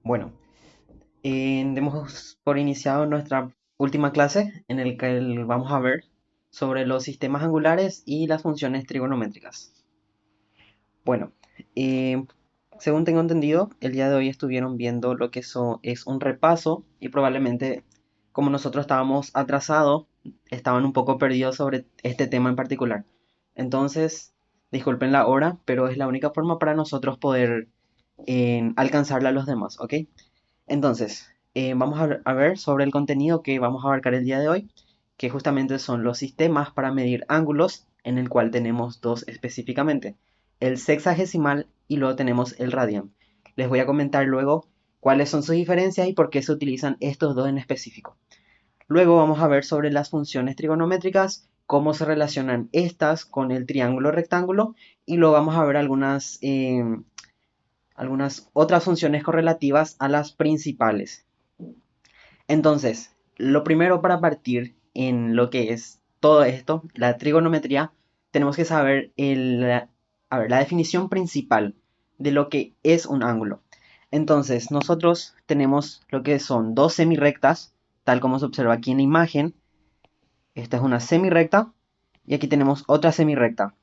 Bueno, demos por iniciado nuestra última clase en el que vamos a ver sobre los sistemas angulares y las funciones trigonométricas. Bueno, eh, según tengo entendido, el día de hoy estuvieron viendo lo que eso es un repaso y probablemente como nosotros estábamos atrasados, estaban un poco perdidos sobre este tema en particular. Entonces, disculpen la hora, pero es la única forma para nosotros poder alcanzarla a los demás, ¿ok? Entonces, vamos a ver sobre el contenido que vamos a abarcar el día de hoy, que justamente son los sistemas para medir ángulos, en el cual tenemos dos específicamente, el sexagesimal y luego tenemos el radian. Les voy a comentar luego cuáles son sus diferencias y por qué se utilizan estos dos en específico. Luego vamos a ver sobre las funciones trigonométricas, cómo se relacionan estas con el triángulo rectángulo y luego vamos a ver algunas otras funciones correlativas a las principales. Entonces, lo primero para partir en lo que es todo esto, la trigonometría, tenemos que saber la definición principal de lo que es un ángulo. Entonces, nosotros tenemos lo que son dos semirrectas, tal como se observa aquí en la imagen. Esta es una semirrecta y aquí tenemos otra semirrecta.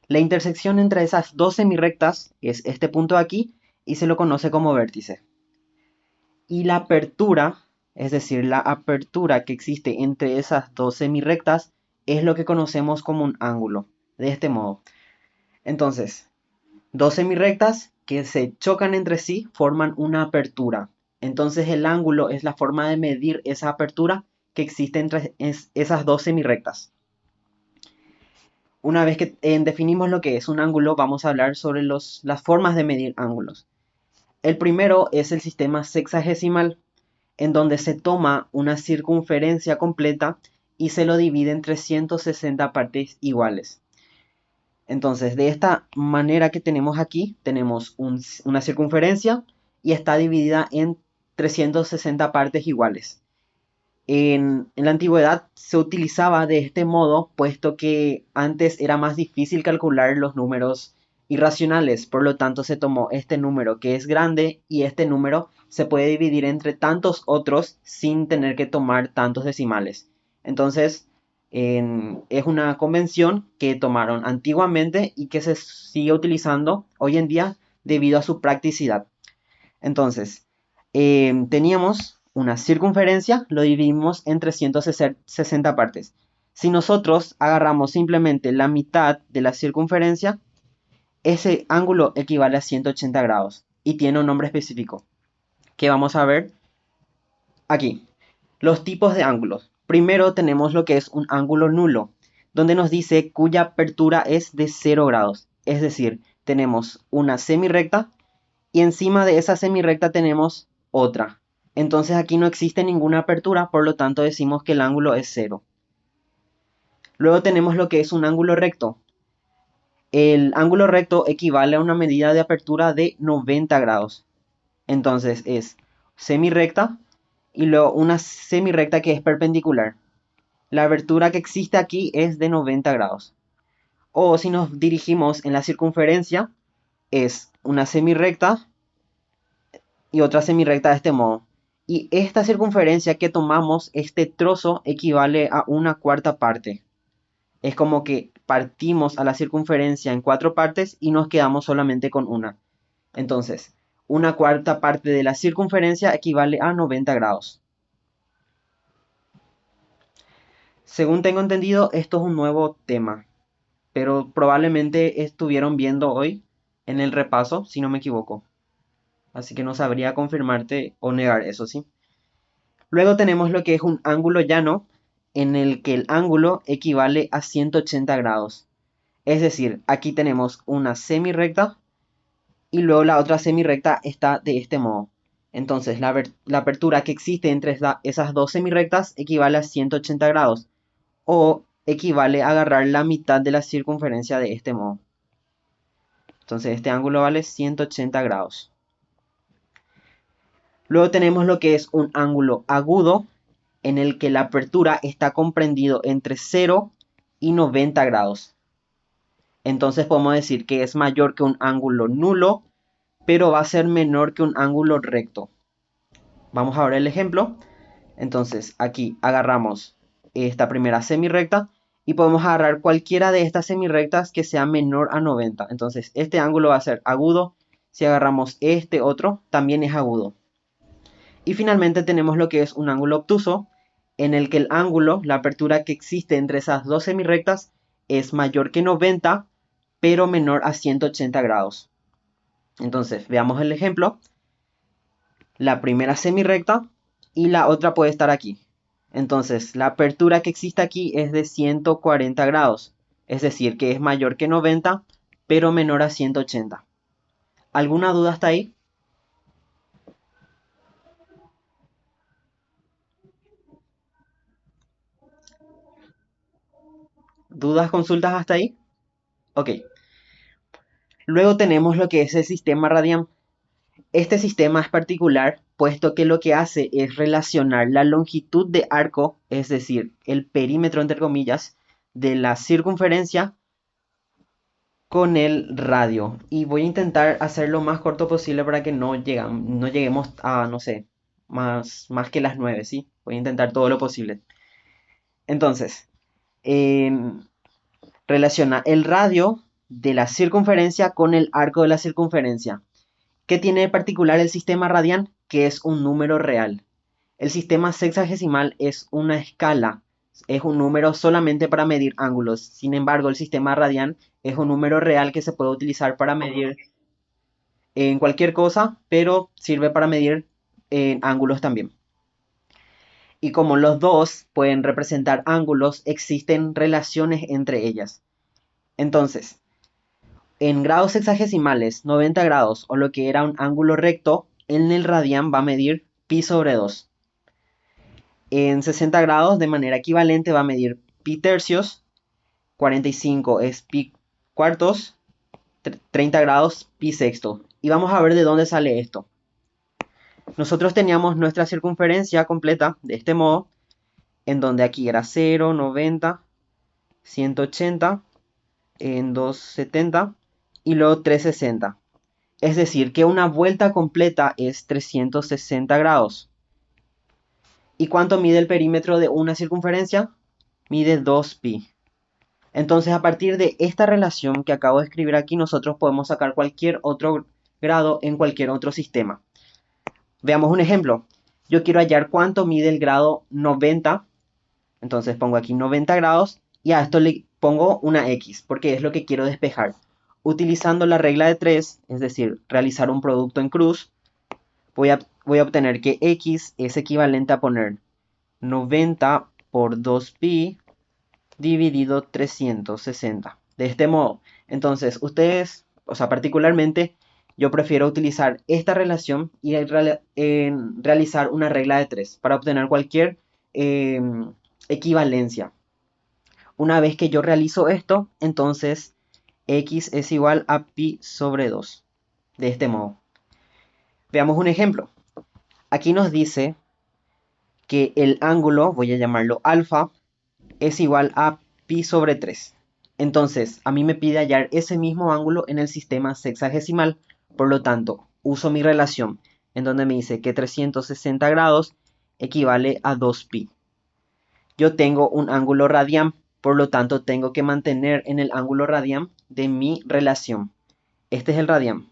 La intersección entre esas dos semirrectas es este punto de aquí y se lo conoce como vértice. Y la apertura, es decir, la apertura que existe entre esas dos semirrectas, es lo que conocemos como un ángulo, de este modo. Entonces, dos semirrectas que se chocan entre sí forman una apertura. Entonces el ángulo es la forma de medir esa apertura que existe entre esas dos semirrectas. Una vez que definimos lo que es un ángulo, vamos a hablar sobre las formas de medir ángulos. El primero es el sistema sexagesimal, en donde se toma una circunferencia completa y se lo divide en 360 partes iguales. Entonces, de esta manera que tenemos aquí, tenemos una circunferencia y está dividida en 360 partes iguales. En la antigüedad se utilizaba de este modo, puesto que antes era más difícil calcular los números irracionales, por lo tanto se tomó este número que es grande y este número se puede dividir entre tantos otros sin tener que tomar tantos decimales. Entonces, es una convención que tomaron antiguamente y que se sigue utilizando hoy en día debido a su practicidad. Entonces, teníamos una circunferencia, lo dividimos en 360 partes. Si nosotros agarramos simplemente la mitad de la circunferencia, ese ángulo equivale a 180 grados y tiene un nombre específico que vamos a ver aquí. Los tipos de ángulos. Primero tenemos lo que es un ángulo nulo, donde nos dice cuya apertura es de 0 grados. Es decir, tenemos una semirrecta y encima de esa semirrecta tenemos otra. Entonces aquí no existe ninguna apertura, por lo tanto decimos que el ángulo es cero. Luego tenemos lo que es un ángulo recto. El ángulo recto equivale a una medida de apertura de 90 grados. Entonces es semirrecta y luego una semirrecta que es perpendicular. La abertura que existe aquí es de 90 grados. O si nos dirigimos en la circunferencia, es una semirrecta y otra semirrecta de este modo. Y esta circunferencia que tomamos, este trozo, equivale a una cuarta parte. Es como que partimos a la circunferencia en cuatro partes y nos quedamos solamente con una. Entonces, una cuarta parte de la circunferencia equivale a 90 grados. Según tengo entendido, esto es un nuevo tema, pero probablemente estuvieron viendo hoy en el repaso, si no me equivoco. Así que no sabría confirmarte o negar eso, ¿sí? Luego tenemos lo que es un ángulo llano, en el que el ángulo equivale a 180 grados. Es decir, aquí tenemos una semirrecta y luego la otra semirrecta está de este modo. Entonces, la apertura que existe entre esas dos semirrectas equivale a 180 grados o equivale a agarrar la mitad de la circunferencia de este modo. Entonces, este ángulo vale 180 grados. Luego tenemos lo que es un ángulo agudo, en el que la apertura está comprendido entre 0 y 90 grados. Entonces podemos decir que es mayor que un ángulo nulo, pero va a ser menor que un ángulo recto. Vamos a ver el ejemplo. Entonces aquí agarramos esta primera semirrecta y podemos agarrar cualquiera de estas semirrectas que sea menor a 90. Entonces este ángulo va a ser agudo. Si agarramos este otro, también es agudo. Y finalmente tenemos lo que es un ángulo obtuso, en el que el ángulo, la apertura que existe entre esas dos semirrectas, es mayor que 90, pero menor a 180 grados. Entonces, veamos el ejemplo. La primera semirrecta y la otra puede estar aquí. Entonces, la apertura que existe aquí es de 140 grados, es decir, que es mayor que 90, pero menor a 180. ¿Alguna duda hasta ahí? ¿Dudas, consultas hasta ahí? Ok. Luego tenemos lo que es el sistema radian. Este sistema es particular, puesto que lo que hace es relacionar la longitud de arco, es decir, el perímetro entre comillas, de la circunferencia con el radio. Y voy a intentar hacerlo lo más corto posible para que no lleguemos a, no sé, más que las 9, ¿sí? Voy a intentar todo lo posible. Entonces, em, relaciona el radio de la circunferencia con el arco de la circunferencia. ¿Qué tiene de particular el sistema radian? Que es un número real. El sistema sexagesimal es una escala, es un número solamente para medir ángulos. Sin embargo, el sistema radian es un número real que se puede utilizar para medir en cualquier cosa, pero sirve para medir en ángulos también. Y como los dos pueden representar ángulos, existen relaciones entre ellas. Entonces, en grados sexagesimales, 90 grados, o lo que era un ángulo recto, en el radian va a medir pi sobre 2. En 60 grados, de manera equivalente, va a medir pi tercios. 45 es pi cuartos. 30 grados, pi sexto. Y vamos a ver de dónde sale esto. Nosotros teníamos nuestra circunferencia completa de este modo, en donde aquí era 0, 90, 180, en 270 y luego 360. Es decir, que una vuelta completa es 360 grados. ¿Y cuánto mide el perímetro de una circunferencia? Mide 2pi. Entonces, a partir de esta relación que acabo de escribir aquí, nosotros podemos sacar cualquier otro grado en cualquier otro sistema. Veamos un ejemplo. Yo quiero hallar cuánto mide el grado 90. Entonces pongo aquí 90 grados y a esto le pongo una X, porque es lo que quiero despejar. Utilizando la regla de 3, es decir, realizar un producto en cruz, voy a obtener que X es equivalente a poner 90 por 2pi dividido 360. De este modo, entonces ustedes, o sea, particularmente, yo prefiero utilizar esta relación y realizar una regla de 3 para obtener cualquier equivalencia. Una vez que yo realizo esto, entonces x es igual a pi sobre 2. De este modo. Veamos un ejemplo. Aquí nos dice que el ángulo, voy a llamarlo alfa, es igual a pi sobre 3. Entonces, a mí me pide hallar ese mismo ángulo en el sistema sexagesimal. Por lo tanto, uso mi relación en donde me dice que 360 grados equivale a 2pi. Yo tengo un ángulo radian, por lo tanto tengo que mantener en el ángulo radian de mi relación. Este es el radian.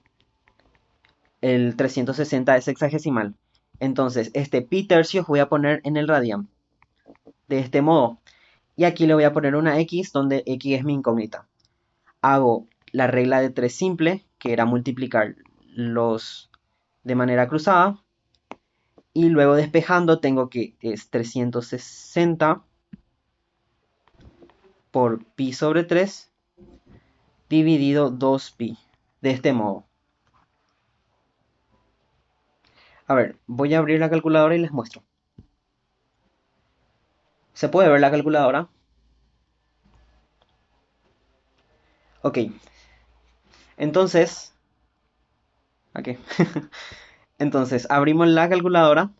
El 360 es sexagesimal. Entonces, este pi tercios voy a poner en el radian. De este modo. Y aquí le voy a poner una x donde x es mi incógnita. Hago la regla de 3 simple, que era multiplicar los de manera cruzada. Y luego despejando tengo que es 360 por pi sobre 3 dividido 2pi. De este modo. A ver, voy a abrir la calculadora y les muestro. ¿Se puede ver la calculadora? Ok. Entonces, aquí. Entonces, abrimos la calculadora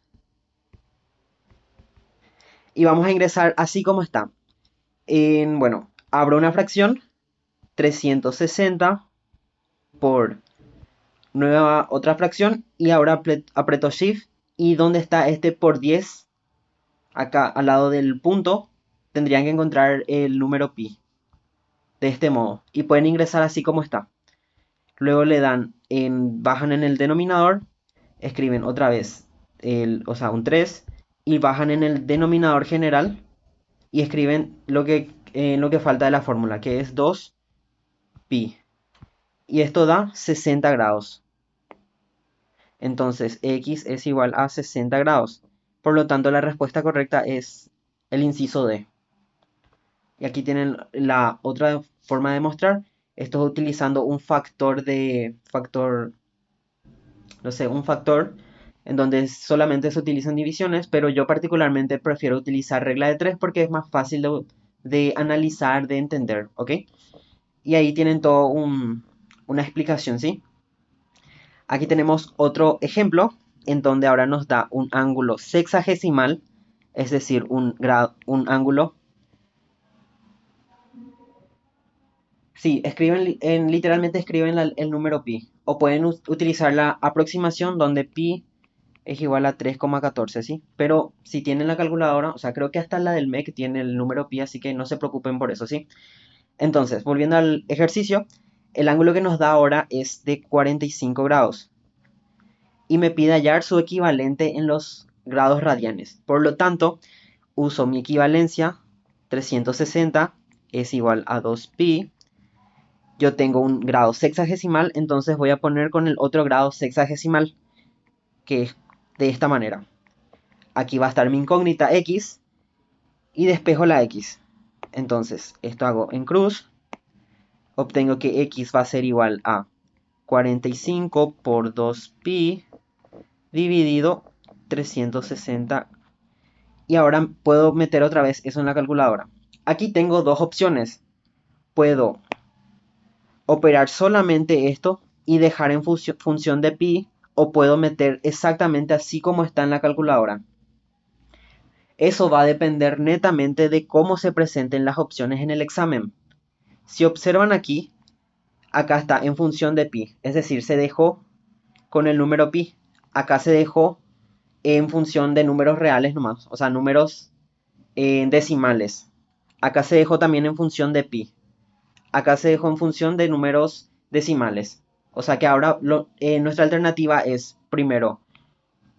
y vamos a ingresar así como está. Bueno, abro una fracción, 360 por nueva otra fracción y ahora aprieto Shift Y donde está este por 10, acá al lado del punto, tendrían que encontrar el número pi. De este modo. Y pueden ingresar así como está. Luego le dan bajan en el denominador, escriben otra vez o sea, un 3 y bajan en el denominador general y escriben lo que falta de la fórmula, que es 2pi. Y esto da 60 grados. Entonces x es igual a 60 grados. Por lo tanto, la respuesta correcta es el inciso D. Y aquí tienen la otra forma de demostrar. Esto es utilizando un no sé, un factor en donde solamente se utilizan divisiones, pero yo particularmente prefiero utilizar regla de 3 porque es más fácil de analizar, de entender, ¿ok? Y ahí tienen todo una explicación, ¿sí? Aquí tenemos otro ejemplo en donde ahora nos da un ángulo sexagesimal, es decir, un ángulo. Sí, literalmente escriben el número pi. O pueden utilizar la aproximación donde pi es igual a 3,14, ¿sí? Pero si tienen la calculadora, o sea, creo que hasta la del MEC tiene el número pi, así que no se preocupen por eso, ¿sí? Entonces, volviendo al ejercicio, el ángulo que nos da ahora es de 45 grados. Y me pide hallar su equivalente en los grados radianes. Por lo tanto, uso mi equivalencia, 360 es igual a 2pi. Yo tengo un grado sexagesimal, entonces voy a poner con el otro grado sexagesimal, que es de esta manera. Aquí va a estar mi incógnita x y despejo la x. Entonces, esto hago en cruz. Obtengo que x va a ser igual a 45 por 2pi dividido 360. Y ahora puedo meter otra vez eso en la calculadora. Aquí tengo dos opciones. Puedo operar solamente esto y dejar en función de pi, o puedo meter exactamente así como está en la calculadora. Eso va a depender netamente de cómo se presenten las opciones en el examen. Si observan aquí, acá está en función de pi, es decir, se dejó con el número pi. Acá se dejó en función de números reales nomás, o sea, números decimales. Acá se dejó también en función de pi. Acá se dejó en función de números decimales. O sea que ahora nuestra alternativa es, primero,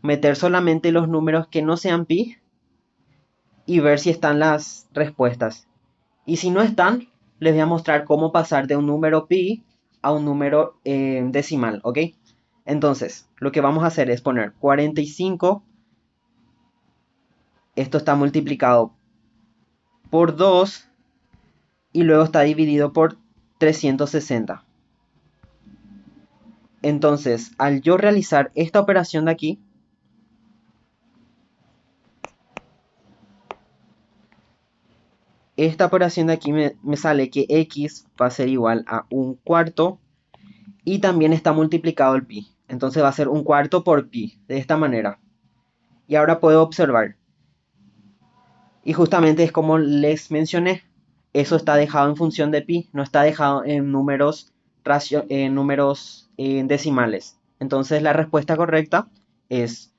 meter solamente los números que no sean pi y ver si están las respuestas. Y si no están, les voy a mostrar cómo pasar de un número pi a un número decimal, ¿ok? Entonces, lo que vamos a hacer es poner 45, esto está multiplicado por 2 y luego está dividido por 360. Entonces, al yo realizar esta operación de aquí, me sale que x va a ser igual a un cuarto y también está multiplicado el pi. Entonces va a ser un cuarto por pi, de esta manera. Y ahora puedo observar. Y justamente es como les mencioné, eso está dejado en función de pi, no está dejado en números, decimales. Entonces la respuesta correcta es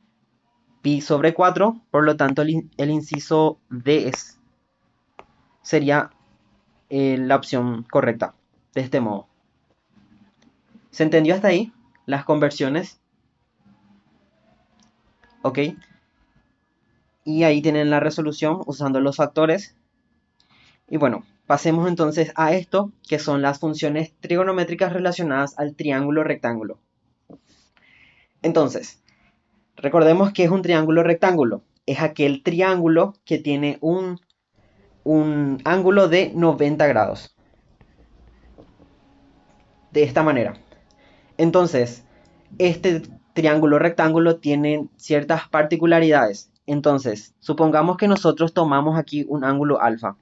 pi sobre 4, por lo tanto el inciso D sería la opción correcta, de este modo. ¿Se entendió hasta ahí? Las conversiones, ¿ok? Y ahí tienen la resolución usando los factores. Y bueno, pasemos entonces a esto, que son las funciones trigonométricas relacionadas al triángulo rectángulo. Entonces, recordemos que es un triángulo rectángulo. Es aquel triángulo que tiene un ángulo de 90 grados. De esta manera. Entonces, este triángulo rectángulo tiene ciertas particularidades. Entonces, supongamos que nosotros tomamos aquí un ángulo alfa,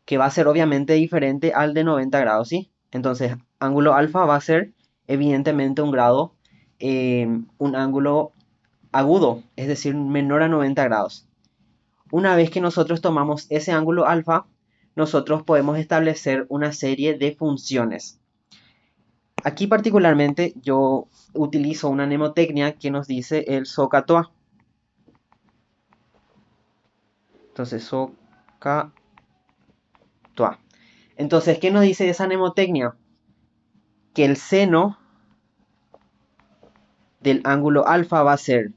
que va a ser obviamente diferente al de 90 grados, ¿sí? Entonces, ángulo alfa va a ser evidentemente un ángulo agudo, es decir, menor a 90 grados. Una vez que nosotros tomamos ese ángulo alfa, nosotros podemos establecer una serie de funciones. Aquí particularmente yo utilizo una mnemotecnia que nos dice el SOHCAHTOA. Entonces, SOHCAHTOA. Entonces, ¿qué nos dice esa mnemotecnia? Que el seno del ángulo alfa va a ser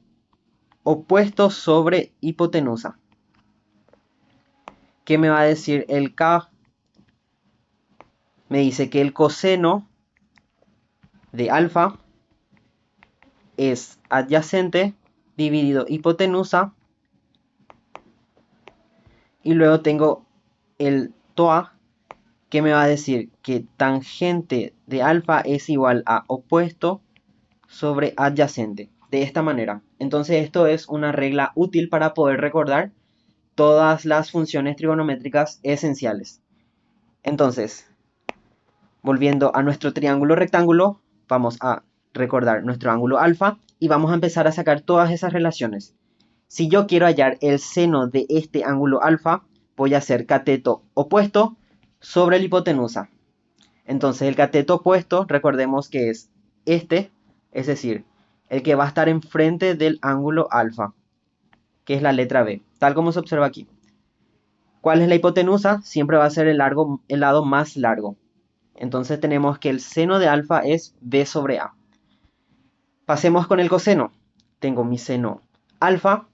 opuesto sobre hipotenusa. ¿Qué me va a decir el K? Me dice que el coseno de alfa es adyacente dividido hipotenusa. Y luego tengo el TOA, que me va a decir que tangente de alfa es igual a opuesto sobre adyacente. De esta manera. Entonces esto es una regla útil para poder recordar todas las funciones trigonométricas esenciales. Entonces, volviendo a nuestro triángulo rectángulo, vamos a recordar nuestro ángulo alfa y vamos a empezar a sacar todas esas relaciones. Si yo quiero hallar el seno de este ángulo alfa, voy a hacer cateto opuesto sobre la hipotenusa. Entonces el cateto opuesto, recordemos que es este, es decir, el que va a estar enfrente del ángulo alfa, que es la letra B, tal como se observa aquí. ¿Cuál es la hipotenusa? Siempre va a ser el lado más largo. Entonces tenemos que el seno de alfa es B sobre A. Pasemos con el coseno. Tengo mi seno alfa.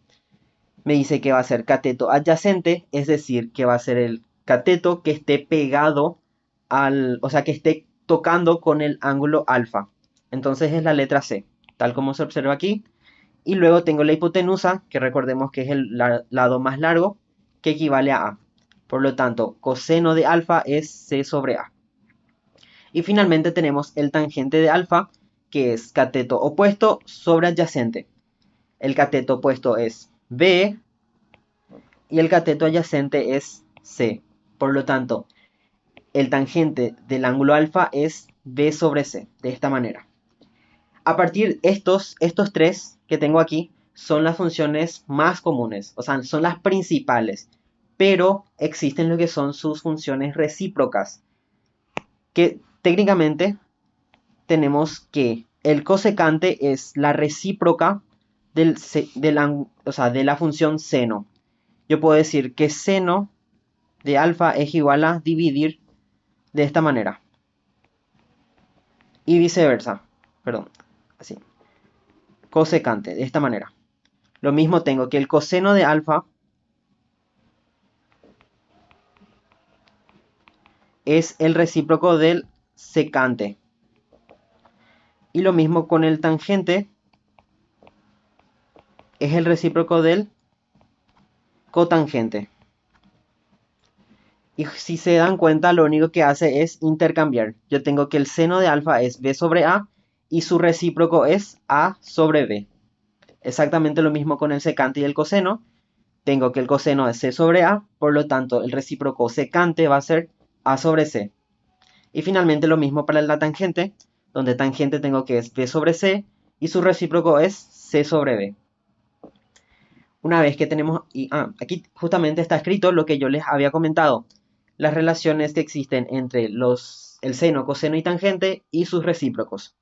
Me dice que va a ser cateto adyacente, es decir, que va a ser el cateto que esté pegado o sea, que esté tocando con el ángulo alfa. Entonces es la letra C, tal como se observa aquí. Y luego tengo la hipotenusa, que recordemos que es el lado más largo, que equivale a A. Por lo tanto, coseno de alfa es C sobre A. Y finalmente tenemos el tangente de alfa, que es cateto opuesto sobre adyacente. El cateto opuesto es B y el cateto adyacente es C. Por lo tanto, el tangente del ángulo alfa es B sobre C, de esta manera. A partir de estos tres que tengo aquí son las funciones más comunes, o sea, son las principales, pero existen lo que son sus funciones recíprocas, que técnicamente tenemos que el cosecante es la recíproca o sea, de la función seno. Yo puedo decir que seno de alfa es igual a dividir de esta manera. Y viceversa. Perdón. Así. Cosecante, de esta manera. Lo mismo tengo que el coseno de alfa es el recíproco del secante. Y lo mismo con el tangente. Es el recíproco del cotangente. Y si se dan cuenta, lo único que hace es intercambiar. Yo tengo que el seno de alfa es B sobre A y su recíproco es A sobre B. Exactamente lo mismo con el secante y el coseno. Tengo que el coseno es C sobre A, por lo tanto el recíproco secante va a ser A sobre C. Y finalmente lo mismo para la tangente, donde tangente tengo que es B sobre C y su recíproco es C sobre B. Una vez que tenemos, aquí justamente está escrito lo que yo les había comentado, las relaciones que existen entre el seno, coseno y tangente y sus recíprocos.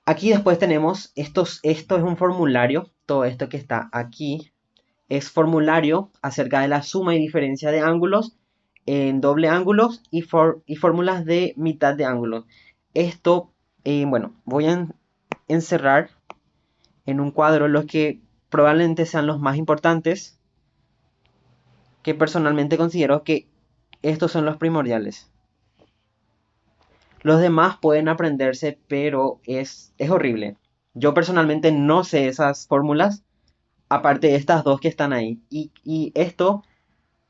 Aquí después tenemos, esto es un formulario, todo esto que está aquí es formulario acerca de la suma y diferencia de ángulos en doble ángulos y fórmulas de mitad de ángulos. Esto, bueno, voy a encerrar en un cuadro los que probablemente sean los más importantes, que personalmente considero que estos son los primordiales. Los demás pueden aprenderse, pero es horrible. Yo personalmente no sé esas fórmulas, aparte de estas dos que están ahí. Y esto,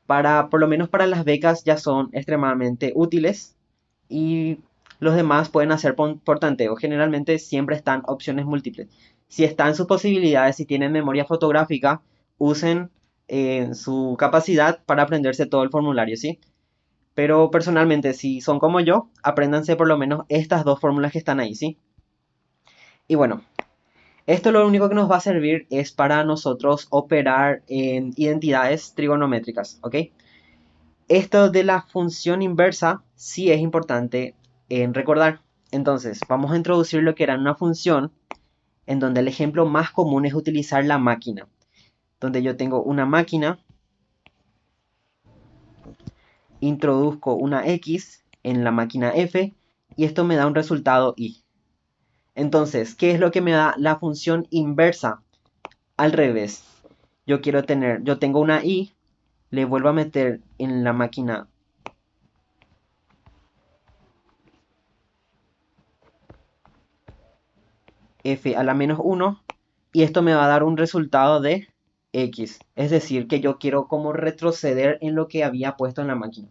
por lo menos para las becas, ya son extremadamente útiles. Y los demás pueden hacer por tanteo. Generalmente siempre están opciones múltiples. Si están sus posibilidades, si tienen memoria fotográfica, usen su capacidad para aprenderse todo el formulario, ¿sí? Pero personalmente, si son como yo, apréndanse por lo menos estas dos fórmulas que están ahí, ¿sí? Y bueno, esto lo único que nos va a servir es para nosotros operar en identidades trigonométricas, ¿ok? Esto de la función inversa sí es importante en recordar. Entonces, vamos a introducir lo que era una función en donde el ejemplo más común es utilizar la máquina. Donde yo tengo una máquina, introduzco una x en la máquina f y esto me da un resultado y. Entonces, ¿qué es lo que me da la función inversa? Al revés. Yo tengo una y, le vuelvo a meter en la máquina f a la menos 1 y esto me va a dar un resultado de x. Es decir, que yo quiero como retroceder en lo que había puesto en la máquina.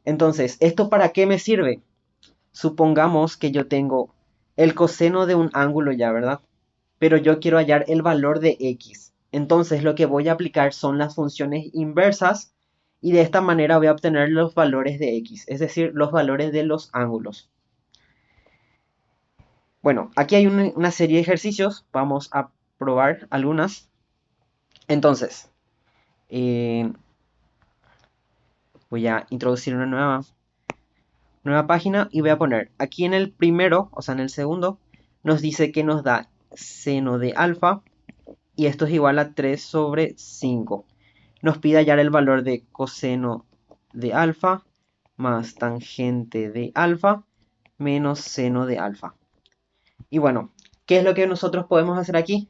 Entonces, ¿esto para qué me sirve? Supongamos que yo tengo el coseno de un ángulo ya, ¿verdad? Pero yo quiero hallar el valor de x. Entonces lo que voy a aplicar son las funciones inversas y de esta manera voy a obtener los valores de x, es decir, los valores de los ángulos. Bueno, aquí hay una serie de ejercicios, vamos a probar algunas. Entonces, voy a introducir una nueva página y voy a poner aquí en el primero, o sea en el segundo, nos dice que nos da seno de alfa y esto es igual a 3 sobre 5. Nos pide hallar el valor de coseno de alfa más tangente de alfa menos seno de alfa. Y bueno, ¿qué es lo que nosotros podemos hacer aquí?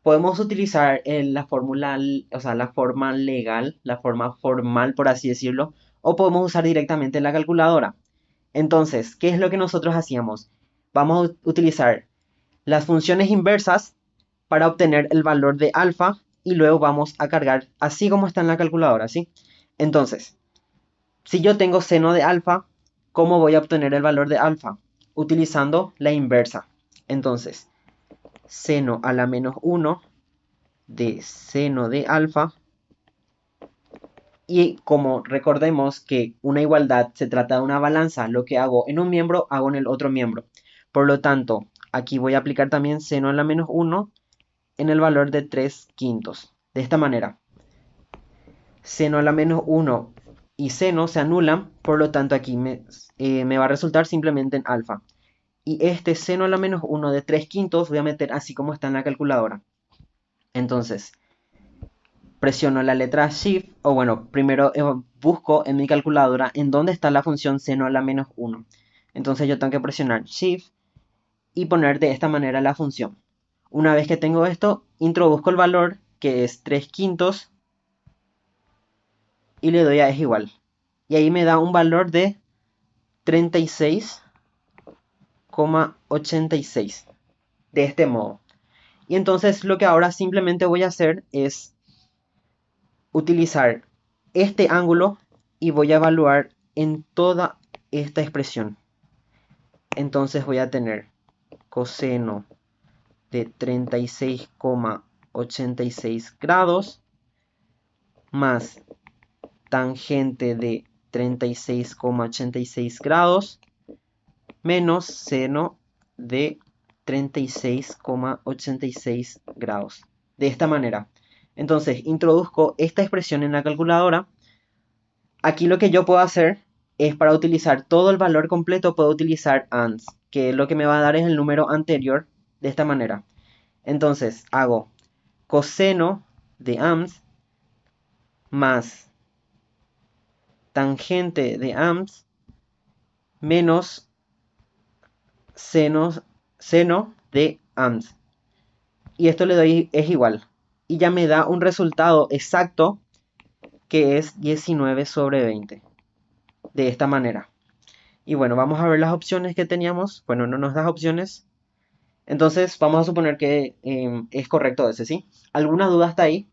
Podemos utilizar la fórmula, o sea, la forma legal, la forma formal, por así decirlo, o podemos usar directamente la calculadora. Entonces, ¿qué es lo que nosotros hacíamos? Vamos a utilizar las funciones inversas para obtener el valor de alfa y luego vamos a cargar así como está en la calculadora, ¿sí? Entonces, si yo tengo seno de alfa, ¿cómo voy a obtener el valor de alfa? Utilizando la inversa. Entonces, seno a la menos 1 de seno de alfa. Y como recordemos que una igualdad se trata de una balanza, lo que hago en un miembro, hago en el otro miembro. Por lo tanto, aquí voy a aplicar también seno a la menos 1 en el valor de 3 quintos. De esta manera, seno a la menos 1 y seno se anulan, por lo tanto aquí me va a resultar simplemente en alfa. Y este seno a la menos 1 de 3 quintos voy a meter así como está en la calculadora. Entonces, presiono la letra Shift, o bueno, primero busco en mi calculadora en dónde está la función seno a la menos 1. Entonces yo tengo que presionar Shift y poner de esta manera la función. Una vez que tengo esto, introduzco el valor, que es 3 quintos, y le doy a es igual. Y ahí me da un valor de 36,86. De este modo. Y entonces lo que ahora simplemente voy a hacer es utilizar este ángulo y voy a evaluar en toda esta expresión. Entonces voy a tener coseno de 36,86 grados más tangente de 36,86 grados menos seno de 36,86 grados. De esta manera. Entonces, introduzco esta expresión en la calculadora. Aquí lo que yo puedo hacer es, para utilizar todo el valor completo, puedo utilizar AND, que lo que me va a dar es el número anterior de esta manera. Entonces, hago coseno de AND más tangente de AND menos seno de AND. Y esto le doy es igual. Y ya me da un resultado exacto que es 19 sobre 20. De esta manera. Y bueno, vamos a ver las opciones que teníamos. Bueno, no nos da opciones. Entonces vamos a suponer que es correcto ese, ¿sí? ¿Alguna duda hasta ahí?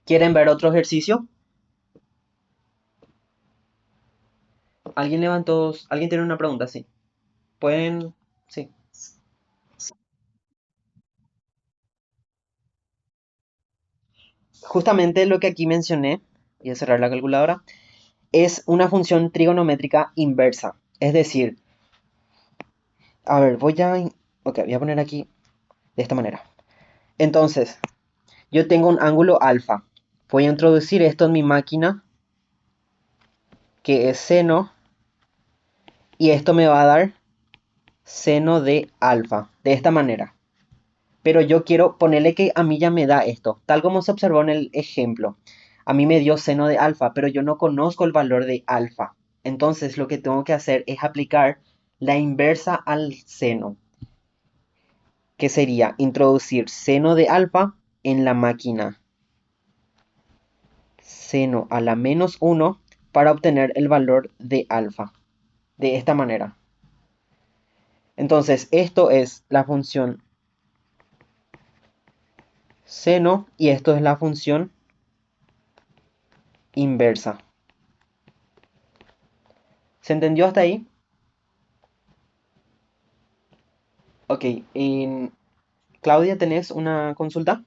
¿Quieren ver otro ejercicio? ¿Alguien tiene una pregunta? Sí. Pueden, sí. Justamente lo que aquí mencioné, voy a cerrar la calculadora, es una función trigonométrica inversa. Es decir, a ver, ok, voy a poner aquí de esta manera. Entonces, Yo tengo un ángulo alfa. Voy a introducir esto en mi máquina, que es seno, y esto me va a dar seno de alfa, de esta manera. Pero yo quiero ponerle que a mí ya me da esto, tal como se observó en el ejemplo. A mí me dio seno de alfa, pero yo no conozco el valor de alfa. Entonces lo que tengo que hacer es aplicar la inversa al seno, que sería introducir seno de alfa en la máquina seno a la menos 1 para obtener el valor de alfa, de esta manera. Entonces esto es la función seno y esto es la función inversa. ¿Se entendió hasta ahí? Ok, Claudia, ¿tenés una consulta?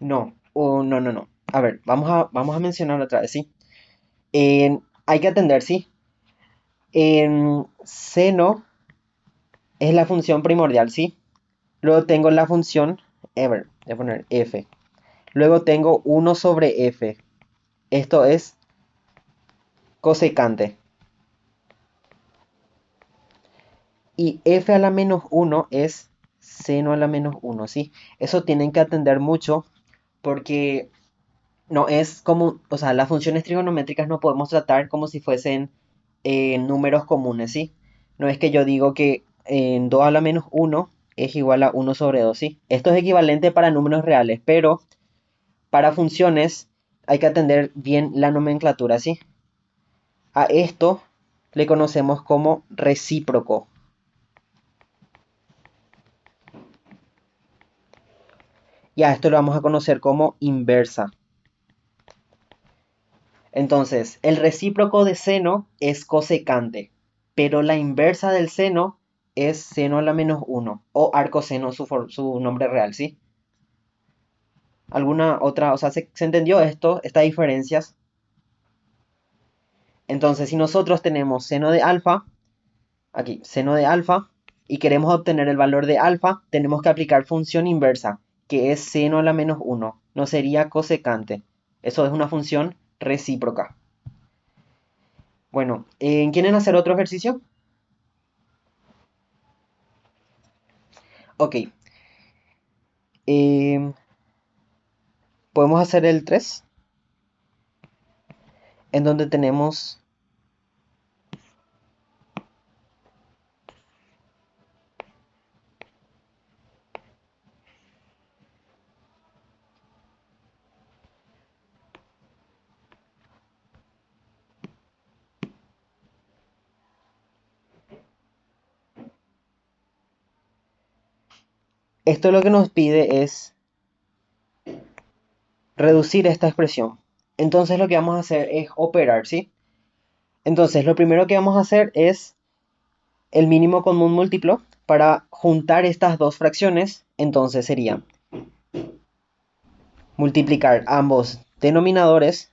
No, no. A ver, vamos a mencionarlo otra vez, ¿sí? Hay que atender, ¿sí? En seno es la función primordial, ¿sí? Luego tengo la función, ver, voy a poner f. Luego tengo 1 sobre f. Esto es cosecante. Y f a la menos 1 es seno a la menos 1, ¿sí? Eso tienen que atender mucho porque no es como, o sea, las funciones trigonométricas no podemos tratar como si fuesen números comunes, ¿sí? No es que yo digo que en 2 a la menos 1 es igual a 1 sobre 2, ¿sí? Esto es equivalente para números reales, pero para funciones hay que atender bien la nomenclatura, ¿sí? A esto le conocemos como recíproco. Y a esto lo vamos a conocer como inversa. Entonces, el recíproco de seno es cosecante, pero la inversa del seno es seno a la menos 1 o arcoseno, su nombre real, ¿sí? ¿Alguna otra? O sea, ¿se entendió esto, estas diferencias? Entonces, si nosotros tenemos seno de alfa, aquí, seno de alfa, y queremos obtener el valor de alfa, tenemos que aplicar función inversa, que es seno a la menos 1. No sería cosecante. Eso es una función recíproca. Bueno, ¿quieren hacer otro ejercicio? Ok. em, Podemos hacer el 3, en donde tenemos... Esto lo que nos pide es reducir esta expresión. Entonces lo que vamos a hacer es operar, ¿sí? Entonces lo primero que vamos a hacer es el mínimo común múltiplo para juntar estas dos fracciones. Entonces sería multiplicar ambos denominadores,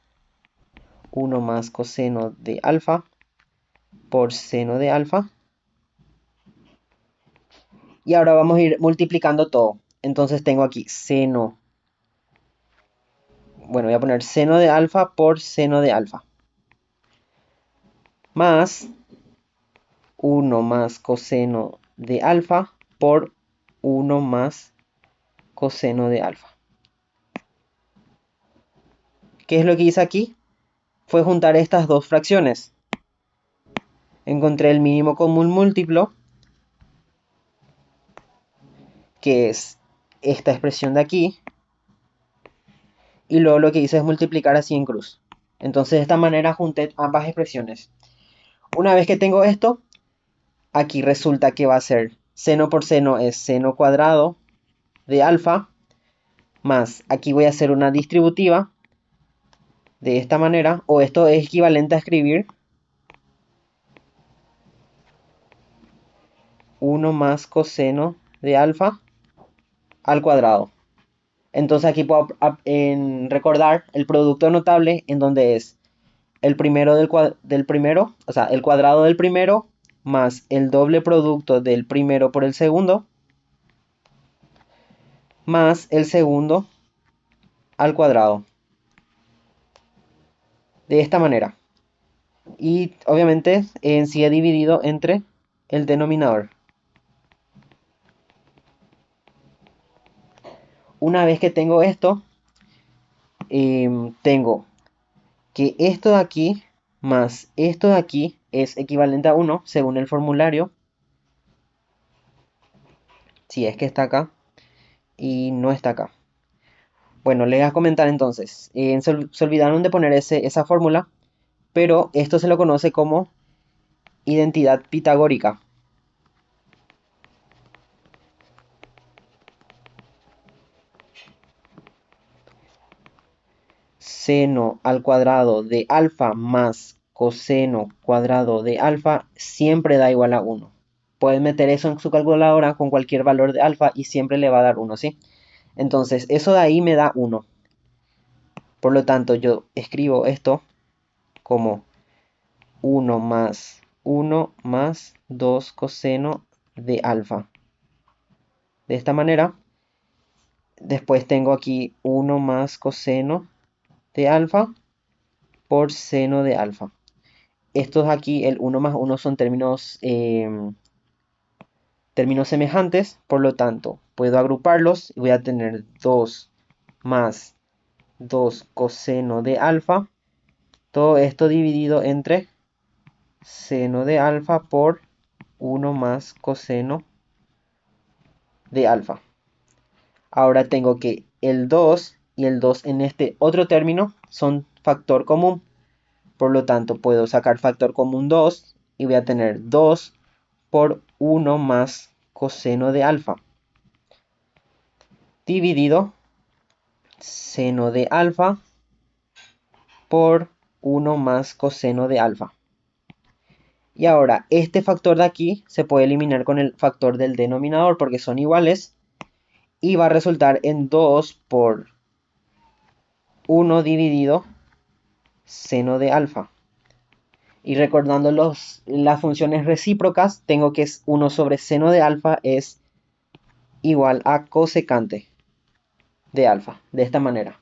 1 más coseno de alfa por seno de alfa. Y ahora vamos a ir multiplicando todo. Entonces tengo aquí seno, bueno, voy a poner seno de alfa por seno de alfa, más 1 más coseno de alfa por 1 más coseno de alfa. ¿Qué es lo que hice aquí? Fue juntar estas dos fracciones. Encontré el mínimo común múltiplo, que es esta expresión de aquí, y luego lo que hice es multiplicar así en cruz. Entonces de esta manera junté ambas expresiones. Una vez que tengo esto, aquí resulta que va a ser seno por seno es seno cuadrado de alfa, más aquí voy a hacer una distributiva de esta manera, o esto es equivalente a escribir 1 más coseno de alfa al cuadrado. Entonces aquí puedo recordar el producto notable en donde es el primero del primero, o sea, el cuadrado del primero más el doble producto del primero por el segundo más el segundo al cuadrado. De esta manera. Y obviamente en sí he dividido entre el denominador. Una vez que tengo esto, tengo que esto de aquí más esto de aquí es equivalente a 1 según el formulario. Si es que está acá y no está acá. Bueno, les voy a comentar entonces. Se olvidaron de poner esa fórmula, pero esto se lo conoce como identidad pitagórica. Seno al cuadrado de alfa más coseno cuadrado de alfa siempre da igual a 1. Pueden meter eso en su calculadora con cualquier valor de alfa y siempre le va a dar 1, ¿sí? Entonces, eso de ahí me da 1. Por lo tanto, yo escribo esto como 1 más 2 coseno de alfa. De esta manera, después tengo aquí 1 más coseno de alfa por seno de alfa. Estos aquí, el 1 más 1 son términos semejantes, por lo tanto, puedo agruparlos y voy a tener 2 más 2 coseno de alfa. Todo esto dividido entre seno de alfa por 1 más coseno de alfa. Ahora tengo que el 2 y el 2 en este otro término son factor común. Por lo tanto, puedo sacar factor común 2 y voy a tener 2 por 1 más coseno de alfa dividido seno de alfa por 1 más coseno de alfa. Y ahora, este factor de aquí se puede eliminar con el factor del denominador porque son iguales y va a resultar en 2 por 1 dividido seno de alfa. Y recordando las funciones recíprocas, tengo que 1 sobre seno de alfa es igual a cosecante de alfa, de esta manera.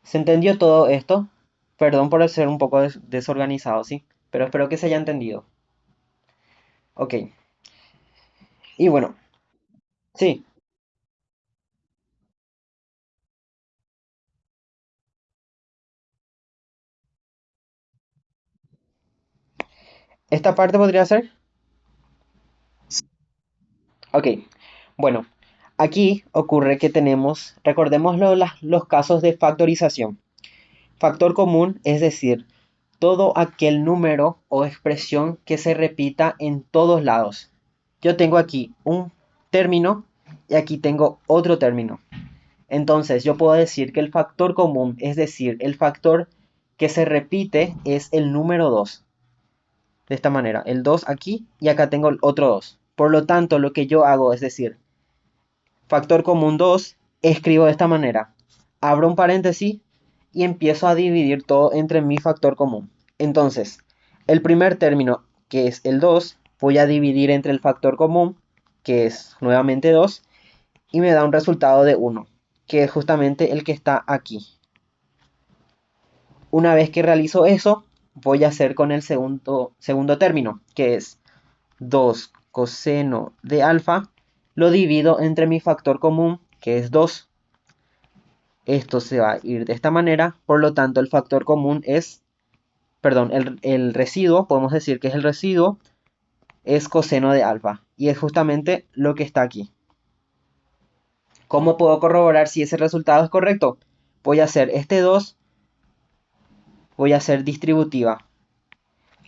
¿Se entendió todo esto? Perdón por ser un poco desorganizado, ¿sí? Pero espero que se haya entendido. Ok. Y bueno, sí, esta parte podría ser. Ok. Bueno, aquí ocurre que tenemos, recordemos los casos de factorización. Factor común, es decir, todo aquel número o expresión que se repita en todos lados. Yo tengo aquí un término y aquí tengo otro término. Entonces yo puedo decir que el factor común, es decir, el factor que se repite es el número 2. De esta manera, el 2 aquí y acá tengo el otro 2. Por lo tanto, lo que yo hago es decir, factor común 2, escribo de esta manera. Abro un paréntesis y empiezo a dividir todo entre mi factor común. Entonces, el primer término, que es el 2, voy a dividir entre el factor común, que es nuevamente 2, y me da un resultado de 1, que es justamente el que está aquí. Una vez que realizo eso, voy a hacer con el segundo término, que es 2 coseno de alfa, lo divido entre mi factor común, que es 2. Esto se va a ir de esta manera, por lo tanto el factor común es, perdón, el residuo, podemos decir que es el residuo, es coseno de alfa. Y es justamente lo que está aquí. ¿Cómo puedo corroborar si ese resultado es correcto? Voy a hacer este 2, voy a hacer distributiva.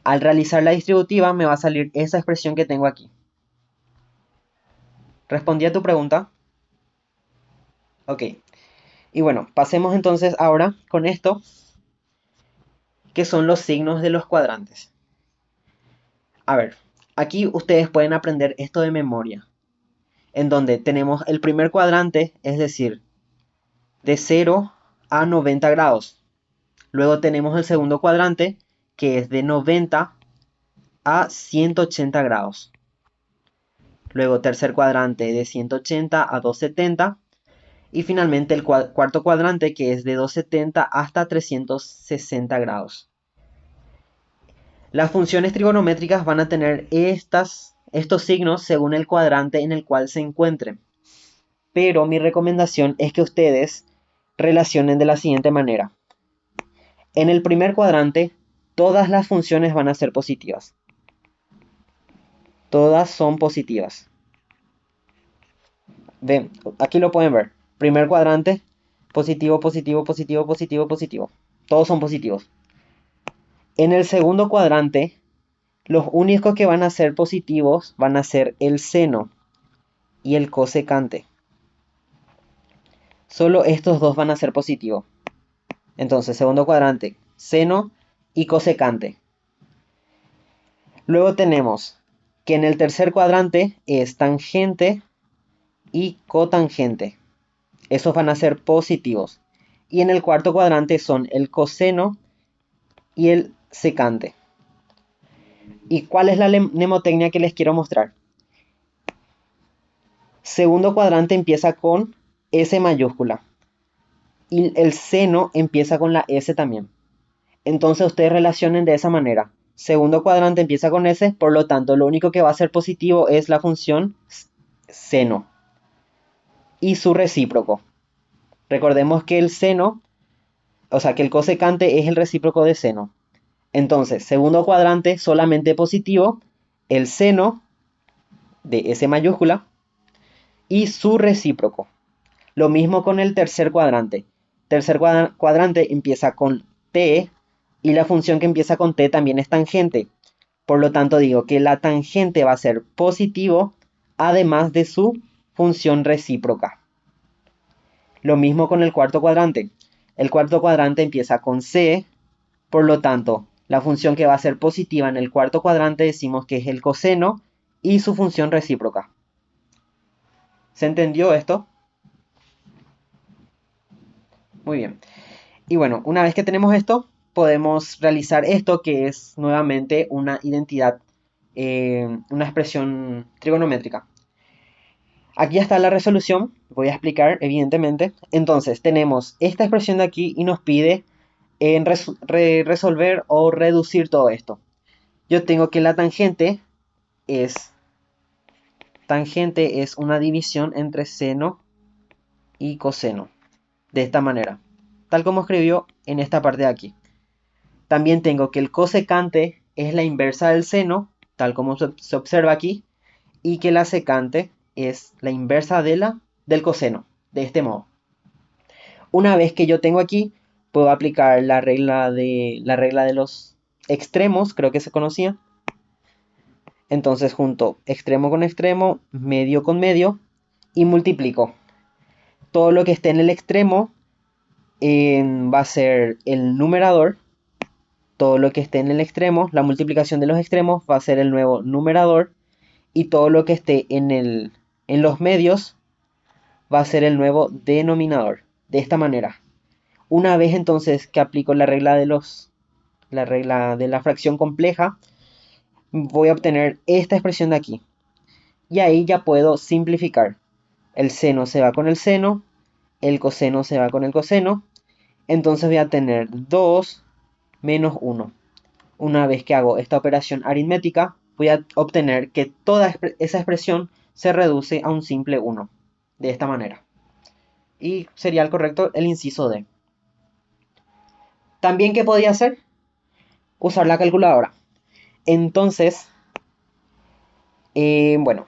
Al realizar la distributiva me va a salir esa expresión que tengo aquí. ¿Respondí a tu pregunta? Ok. Y bueno, pasemos entonces ahora con esto, que son los signos de los cuadrantes. A ver, aquí ustedes pueden aprender esto de memoria, en donde tenemos el primer cuadrante, es decir, de 0 a 90 grados. Luego tenemos el segundo cuadrante, que es de 90 a 180 grados. Luego tercer cuadrante de 180 a 270. Y finalmente el cuarto cuadrante, que es de 270 hasta 360 grados. Las funciones trigonométricas van a tener estos signos según el cuadrante en el cual se encuentren. Pero mi recomendación es que ustedes relacionen de la siguiente manera. En el primer cuadrante, todas las funciones van a ser positivas. Todas son positivas. Ven, aquí lo pueden ver. Primer cuadrante, positivo, positivo, positivo, positivo, positivo. Todos son positivos. En el segundo cuadrante, los únicos que van a ser positivos van a ser el seno y el cosecante. Solo estos dos van a ser positivos. Entonces, segundo cuadrante, seno y cosecante. Luego tenemos que en el tercer cuadrante es tangente y cotangente. Esos van a ser positivos. Y en el cuarto cuadrante son el coseno y el secante. ¿Y cuál es la mnemotecnia que les quiero mostrar? Segundo cuadrante empieza con S mayúscula. Y el seno empieza con la S también. Entonces ustedes relacionen de esa manera. Segundo cuadrante empieza con S, por lo tanto lo único que va a ser positivo es la función seno y su recíproco. Recordemos que el seno, o sea que el cosecante es el recíproco de seno. Entonces, segundo cuadrante solamente positivo, el seno de S mayúscula y su recíproco. Lo mismo con el tercer cuadrante. Tercer cuadrante empieza con T y la función que empieza con T también es tangente. Por lo tanto digo que la tangente va a ser positivo además de su función recíproca. Lo mismo con el cuarto cuadrante. El cuarto cuadrante empieza con C, por lo tanto la función que va a ser positiva en el cuarto cuadrante decimos que es el coseno y su función recíproca. ¿Se entendió esto? Muy bien. Y bueno, una vez que tenemos esto, podemos realizar esto que es nuevamente una identidad, una expresión trigonométrica. Aquí está la resolución, voy a explicar evidentemente. Entonces tenemos esta expresión de aquí y nos pide resolver o reducir todo esto. Yo tengo que la tangente es una división entre seno y coseno, de esta manera, tal como escribió en esta parte de aquí. También tengo que el cosecante es la inversa del seno, tal como se observa aquí, y que la secante es la inversa del coseno, de este modo. Una vez que yo tengo aquí, puedo aplicar la regla de los extremos, creo que se conocía. Entonces junto extremo con extremo, medio con medio, y multiplico. Todo lo que esté en el extremo va a ser el numerador. Todo lo que esté en el extremo, la multiplicación de los extremos va a ser el nuevo numerador. Y todo lo que esté en los medios va a ser el nuevo denominador. De esta manera. Una vez entonces que aplico la regla de la fracción compleja, voy a obtener esta expresión de aquí. Y ahí ya puedo simplificar. El seno se va con el seno, el coseno se va con el coseno. Entonces voy a tener 2 menos 1. Una vez que hago esta operación aritmética, voy a obtener que toda esa expresión se reduce a un simple 1. De esta manera. Y sería el correcto el inciso D. También, ¿qué podía hacer? Usar la calculadora. Entonces, bueno,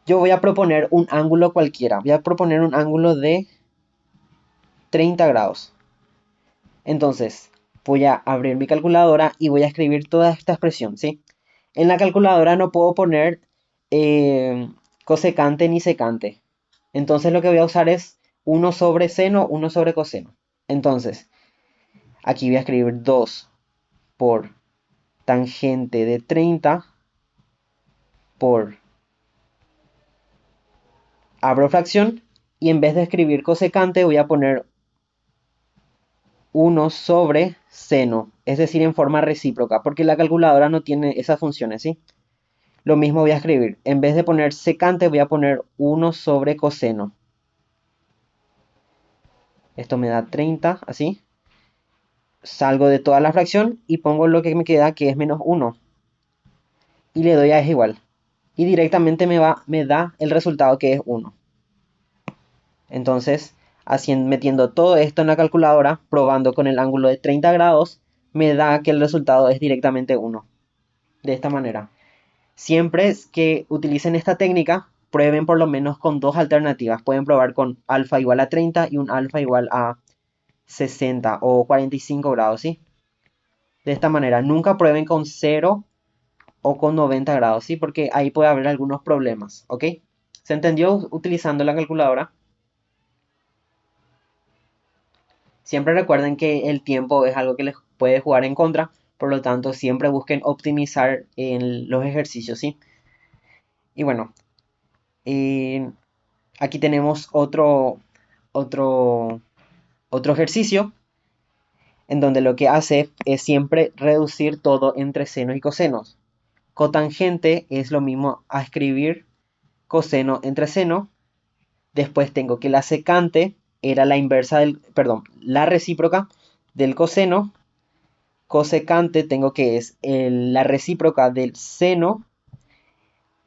yo voy a proponer un ángulo cualquiera. Voy a proponer un ángulo de 30 grados. Entonces, voy a abrir mi calculadora y voy a escribir toda esta expresión, ¿sí? En la calculadora no puedo poner cosecante ni secante. Entonces lo que voy a usar es 1 sobre seno, 1 sobre coseno. Entonces, aquí voy a escribir 2 por tangente de 30 por, abro fracción, y en vez de escribir cosecante voy a poner 1 sobre seno, es decir, en forma recíproca, porque la calculadora no tiene esas funciones, ¿sí? Lo mismo voy a escribir, en vez de poner secante voy a poner 1 sobre coseno. Esto me da 30, así. Salgo de toda la fracción y pongo lo que me queda, que es menos 1. Y le doy a es igual. Y directamente me da el resultado, que es 1. Entonces, metiendo todo esto en la calculadora, probando con el ángulo de 30 grados, me da que el resultado es directamente 1. De esta manera. Siempre que utilicen esta técnica, prueben por lo menos con dos alternativas. Pueden probar con alfa igual a 30 y un alfa igual a 60 o 45 grados, ¿sí? De esta manera, nunca prueben con 0 o con 90 grados, ¿sí? Porque ahí puede haber algunos problemas, ¿ok? ¿Se entendió utilizando la calculadora? Siempre recuerden que el tiempo es algo que les puede jugar en contra, por lo tanto, siempre busquen optimizar en los ejercicios, ¿sí? Y bueno, eh, aquí tenemos otro, otro ejercicio en donde lo que hace es siempre reducir todo entre senos y cosenos. Cotangente es lo mismo a escribir coseno entre seno. Después tengo que la secante era la inversa perdón, la recíproca del coseno. Cosecante tengo que es la recíproca del seno.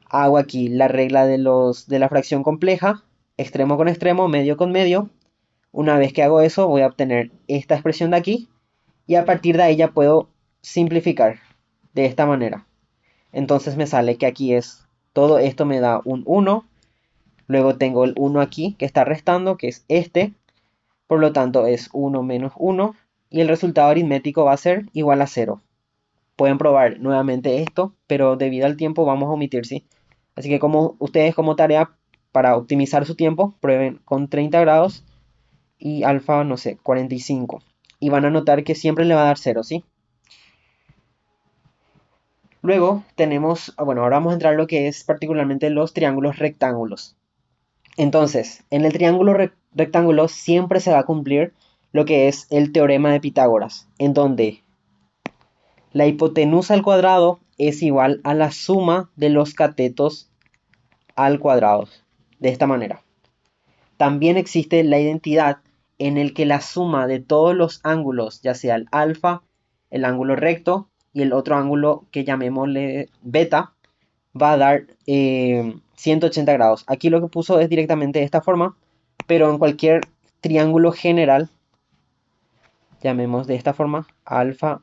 Hago aquí la regla de la fracción compleja, extremo con extremo, medio con medio. Una vez que hago eso, voy a obtener esta expresión de aquí y a partir de ahí ya puedo simplificar de esta manera. Entonces me sale que aquí es, todo esto me da un 1, luego tengo el 1 aquí que está restando, que es este, por lo tanto es 1 menos 1 y el resultado aritmético va a ser igual a 0. Pueden probar nuevamente esto, pero debido al tiempo vamos a omitir, ¿sí? Así que como ustedes como tarea para optimizar su tiempo, prueben con 30 grados y alfa, no sé, 45. Y van a notar que siempre le va a dar 0, ¿sí? Luego tenemos, bueno, ahora vamos a entrar a lo que es particularmente los triángulos rectángulos. Entonces, en el triángulo rectángulo siempre se va a cumplir lo que es el teorema de Pitágoras, en donde la hipotenusa al cuadrado es igual a la suma de los catetos al cuadrado, de esta manera. También existe la identidad en el que la suma de todos los ángulos, ya sea el alfa, el ángulo recto y el otro ángulo que llamémosle beta, va a dar 180 grados. Aquí lo que puso es directamente de esta forma, pero en cualquier triángulo general, llamemos de esta forma, alfa,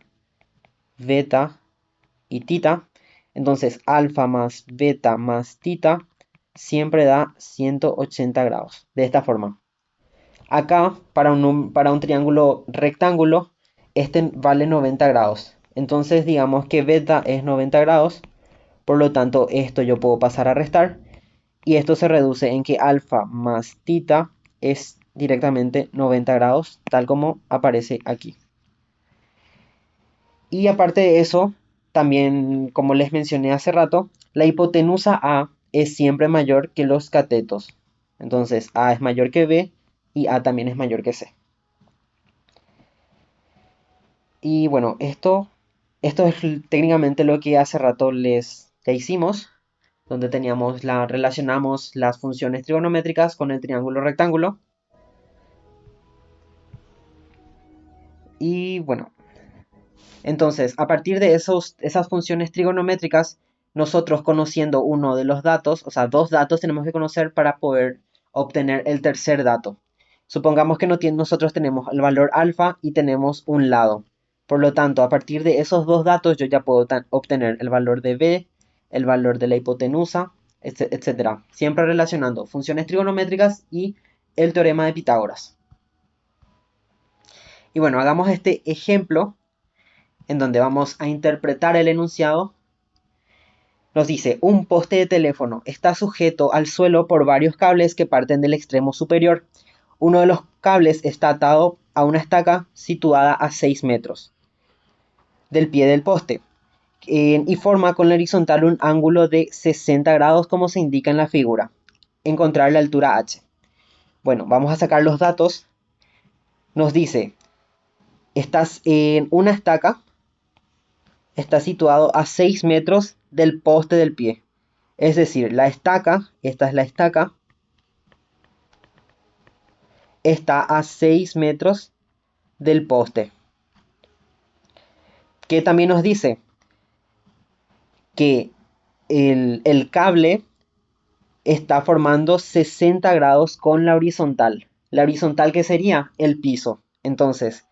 beta y tita. Entonces alfa más beta más tita siempre da 180 grados. De esta forma. Acá, para un triángulo rectángulo, este vale 90 grados. Entonces digamos que beta es 90 grados. Por lo tanto, esto yo puedo pasar a restar. Y esto se reduce en que alfa más tita es directamente 90 grados, tal como aparece aquí. Y aparte de eso, también, como les mencioné hace rato, la hipotenusa A es siempre mayor que los catetos. Entonces, A es mayor que B y A también es mayor que C. Y bueno, esto es técnicamente lo que hace rato ya hicimos, donde relacionamos las funciones trigonométricas con el triángulo rectángulo. Y bueno, entonces, a partir de esas funciones trigonométricas, nosotros conociendo uno de los datos, o sea, dos datos tenemos que conocer para poder obtener el tercer dato. Supongamos que nosotros tenemos el valor alfa y tenemos un lado. Por lo tanto, a partir de esos dos datos, yo ya puedo obtener el valor de b, el valor de la hipotenusa, etc. Siempre relacionando funciones trigonométricas y el teorema de Pitágoras. Y bueno, hagamos este ejemplo en donde vamos a interpretar el enunciado. Nos dice, un poste de teléfono está sujeto al suelo por varios cables que parten del extremo superior. Uno de los cables está atado a una estaca situada a 6 metros del pie del poste y forma con la horizontal un ángulo de 60 grados como se indica en la figura. Encontrar la altura h. Bueno, vamos a sacar los datos. Nos dice, estás en una estaca, está situado a 6 metros del poste del pie. Es decir, la estaca, esta es la estaca, está a 6 metros del poste. Que también nos dice que el cable está formando 60 grados con la horizontal. La horizontal, ¿qué sería? El piso. Entonces,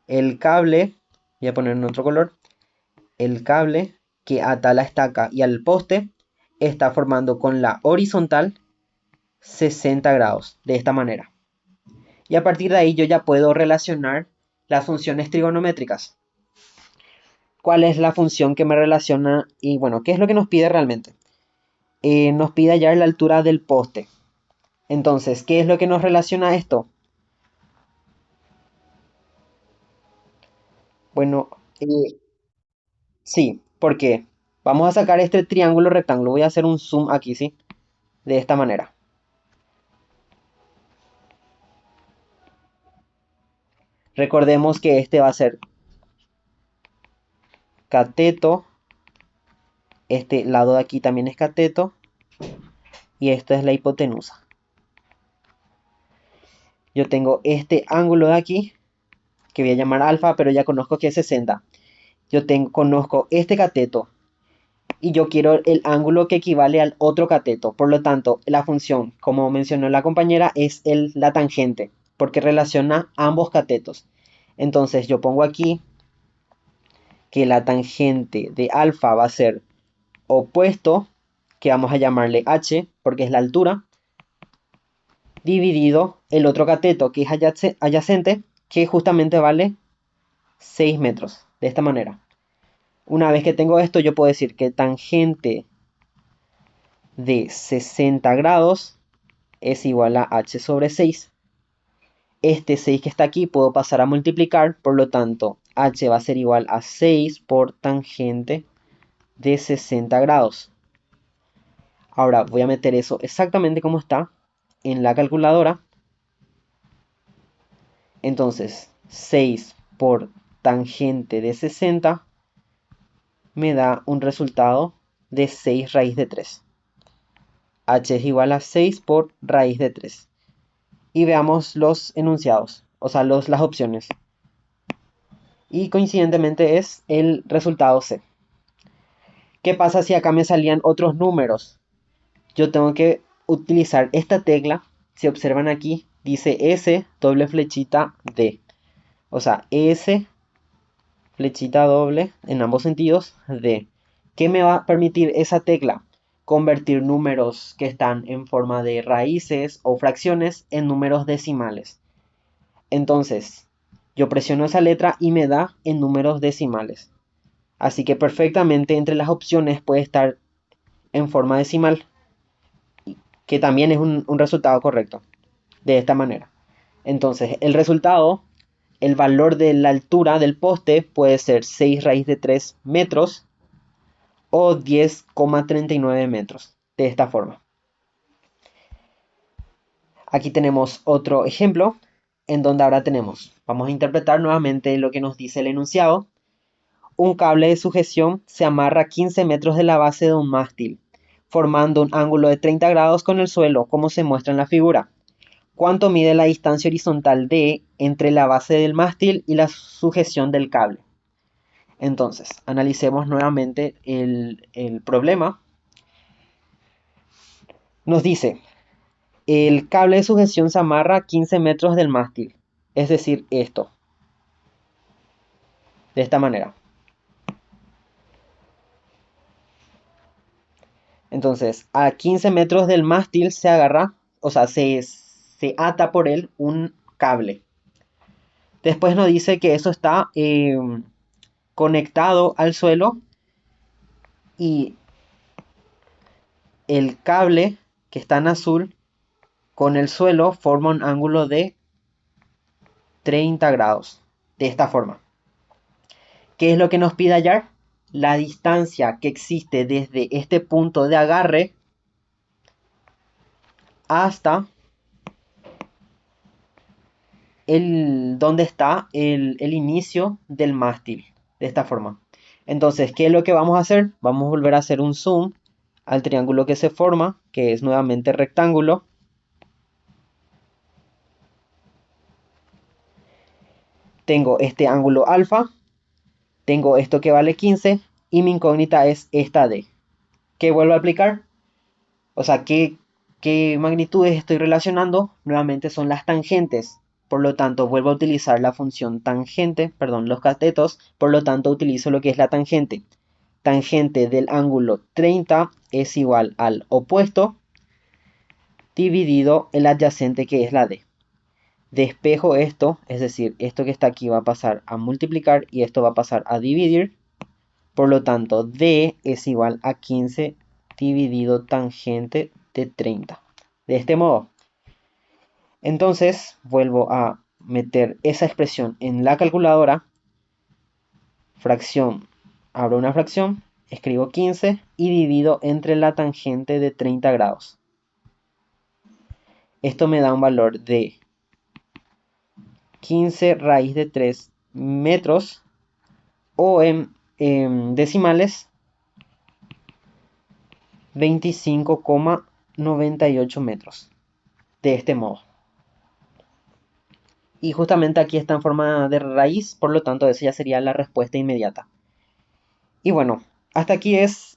el cable, voy a poner en otro color, el cable que ata la estaca y al poste está formando con la horizontal 60 grados, de esta manera. Y a partir de ahí yo ya puedo relacionar las funciones trigonométricas. ¿Cuál es la función que me relaciona? Y bueno, ¿qué es lo que nos pide realmente? Nos pide hallar la altura del poste. Entonces, ¿qué es lo que nos relaciona esto? Bueno, sí, porque vamos a sacar este triángulo rectángulo. Voy a hacer un zoom aquí, ¿sí? De esta manera. Recordemos que este va a ser cateto. Este lado de aquí también es cateto. Y esta es la hipotenusa. Yo tengo este ángulo de aquí, que voy a llamar alfa, pero ya conozco que es 60. Conozco este cateto. Y yo quiero el ángulo que equivale al otro cateto. Por lo tanto, la función, como mencionó la compañera, es la tangente, porque relaciona ambos catetos. Entonces yo pongo aquí que la tangente de alfa va a ser opuesto, que vamos a llamarle h, porque es la altura, dividido el otro cateto, que es adyacente, que justamente vale 6 metros. De esta manera. Una vez que tengo esto, yo puedo decir que tangente de 60 grados es igual a h sobre 6. Este 6 que está aquí puedo pasar a multiplicar, por lo tanto, h va a ser igual a 6 por tangente de 60 grados. Ahora voy a meter eso exactamente como está en la calculadora. Entonces, 6 por tangente de 60 me da un resultado de 6 raíz de 3. H es igual a 6 por raíz de 3. Y veamos los enunciados, o sea, las opciones. Y coincidentemente es el resultado C. ¿Qué pasa si acá me salían otros números? Yo tengo que utilizar esta tecla. Si observan aquí, dice S, doble flechita D. O sea, S, flechita doble, en ambos sentidos, D. ¿Qué me va a permitir esa tecla? Convertir números que están en forma de raíces o fracciones en números decimales. Entonces, yo presiono esa letra y me da en números decimales. Así que perfectamente entre las opciones puede estar en forma decimal, que también es un resultado correcto, de esta manera. Entonces, el resultado, el valor de la altura del poste puede ser 6 raíz de 3 metros o 10,39 metros, de esta forma. Aquí tenemos otro ejemplo, en donde ahora vamos a interpretar nuevamente lo que nos dice el enunciado. Un cable de sujeción se amarra a 15 metros de la base de un mástil, formando un ángulo de 30 grados con el suelo, como se muestra en la figura. ¿Cuánto mide la distancia horizontal D entre la base del mástil y la sujeción del cable? Entonces, analicemos nuevamente el problema. Nos dice, el cable de sujeción se amarra a 15 metros del mástil, es decir, esto, de esta manera. Entonces, a 15 metros del mástil se agarra, o sea, se ata por él un cable. Después nos dice que eso está conectado al suelo y el cable que está en azul con el suelo forma un ángulo de 30 grados. De esta forma. ¿Qué es lo que nos pide hallar? La distancia que existe desde este punto de agarre hasta dónde está el inicio del mástil, de esta forma. Entonces, ¿qué es lo que vamos a hacer? Vamos a volver a hacer un zoom al triángulo que se forma, que es nuevamente rectángulo. Tengo este ángulo alfa, tengo esto que vale 15 y mi incógnita es esta D. ¿Qué vuelvo a aplicar? O sea, ¿qué magnitudes estoy relacionando? Nuevamente son las tangentes. Por lo tanto, vuelvo a utilizar la función tangente, perdón, los catetos. Por lo tanto, utilizo lo que es la tangente. Tangente del ángulo 30 es igual al opuesto dividido el adyacente que es la D. Despejo esto, es decir, esto que está aquí va a pasar a multiplicar y esto va a pasar a dividir. Por lo tanto, D es igual a 15 dividido tangente de 30. De este modo. Entonces, vuelvo a meter esa expresión en la calculadora. Fracción, abro una fracción, escribo 15 y divido entre la tangente de 30 grados. Esto me da un valor de 15 raíz de 3 metros o en decimales 25,98 metros. De este modo. Y justamente aquí está en forma de raíz, por lo tanto esa ya sería la respuesta inmediata. Y bueno, hasta aquí es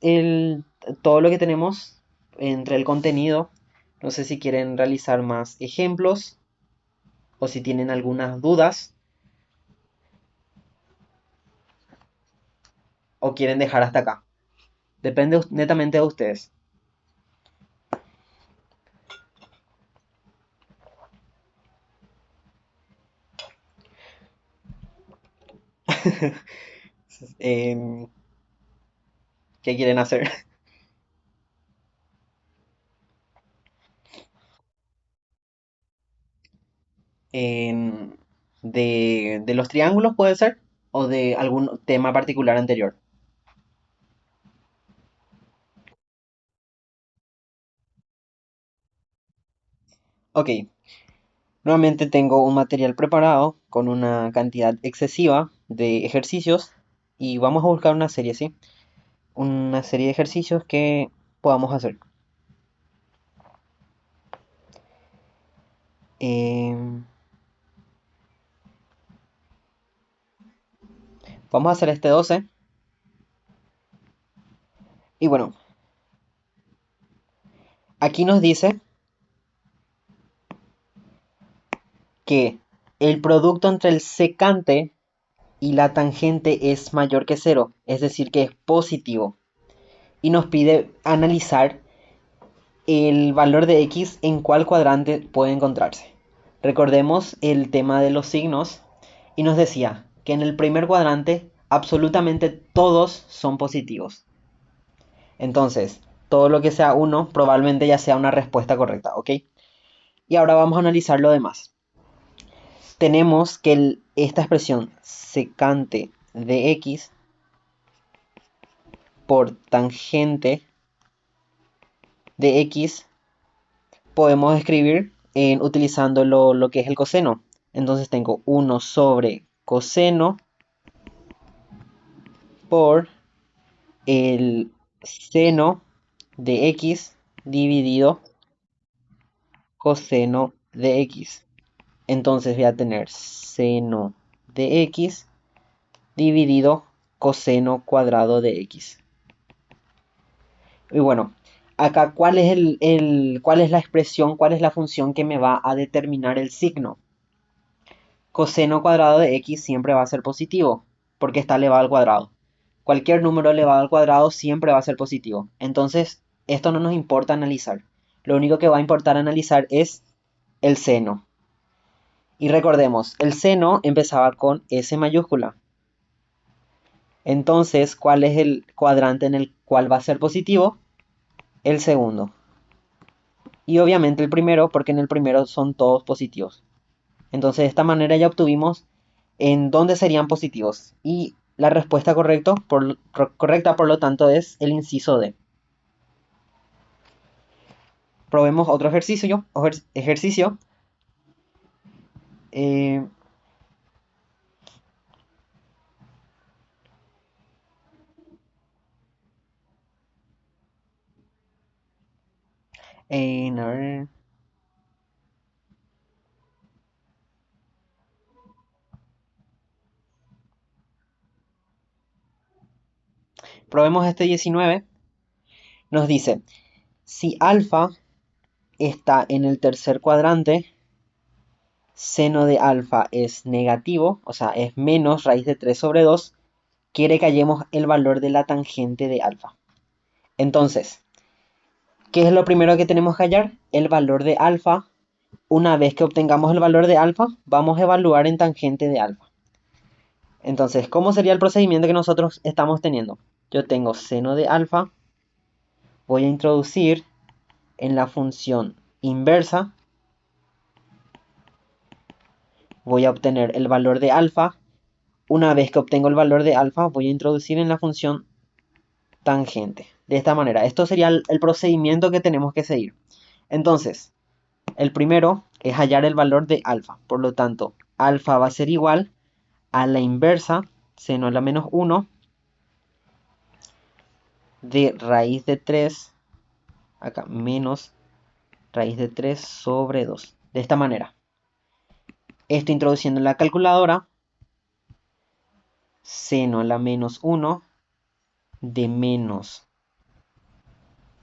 todo lo que tenemos entre el contenido. No sé si quieren realizar más ejemplos o si tienen algunas dudas o quieren dejar hasta acá. Depende netamente de ustedes. Em, ¿Qué quieren hacer? Em, de los triángulos puede ser o de algún tema particular anterior. Ok, nuevamente tengo un material preparado con una cantidad excesiva de ejercicios y vamos a buscar una serie, ¿sí? Una serie de ejercicios que podamos hacer. Em, Vamos a hacer este 12 y bueno, aquí nos dice que el producto entre el secante y la tangente es mayor que cero, es decir, que es positivo. Y nos pide analizar el valor de x en cuál cuadrante puede encontrarse. Recordemos el tema de los signos y nos decía que en el primer cuadrante absolutamente todos son positivos. Entonces, todo lo que sea 1 probablemente ya sea una respuesta correcta, ¿ok? Y ahora vamos a analizar lo demás. Tenemos que esta expresión secante de x por tangente de x podemos escribir utilizando lo que es el coseno. Entonces tengo 1 sobre coseno por el seno de x dividido coseno de x. Entonces voy a tener seno de x dividido coseno cuadrado de x. Y bueno, acá cuál es la expresión, cuál es la función que me va a determinar el signo. Coseno cuadrado de x siempre va a ser positivo, porque está elevado al cuadrado. Cualquier número elevado al cuadrado siempre va a ser positivo. Entonces, esto no nos importa analizar. Lo único que va a importar analizar es el seno. Y recordemos, el seno empezaba con S mayúscula. Entonces, ¿cuál es el cuadrante en el cual va a ser positivo? El segundo. Y obviamente el primero, porque en el primero son todos positivos. Entonces, de esta manera ya obtuvimos en dónde serían positivos. Y la respuesta correcta, por lo tanto, es el inciso D. Probemos otro ejercicio. Eh, a ver, probemos este 19. Nos dice, si alfa está en el tercer cuadrante, seno de alfa es negativo, o sea, es menos raíz de 3 sobre 2, quiere que hallemos el valor de la tangente de alfa. Entonces, ¿qué es lo primero que tenemos que hallar? El valor de alfa. Una vez que obtengamos el valor de alfa, vamos a evaluar en tangente de alfa. Entonces, ¿cómo sería el procedimiento que nosotros estamos teniendo? Yo tengo seno de alfa, voy a introducir en la función inversa, voy a obtener el valor de alfa. Una vez que obtengo el valor de alfa, voy a introducir en la función tangente. De esta manera, esto sería el procedimiento que tenemos que seguir. Entonces, el primero es hallar el valor de alfa. Por lo tanto, alfa va a ser igual a la inversa, seno a la menos 1 de raíz de 3, acá menos raíz de 3 sobre 2. De esta manera. Esto introduciendo en la calculadora, seno a la menos 1 de menos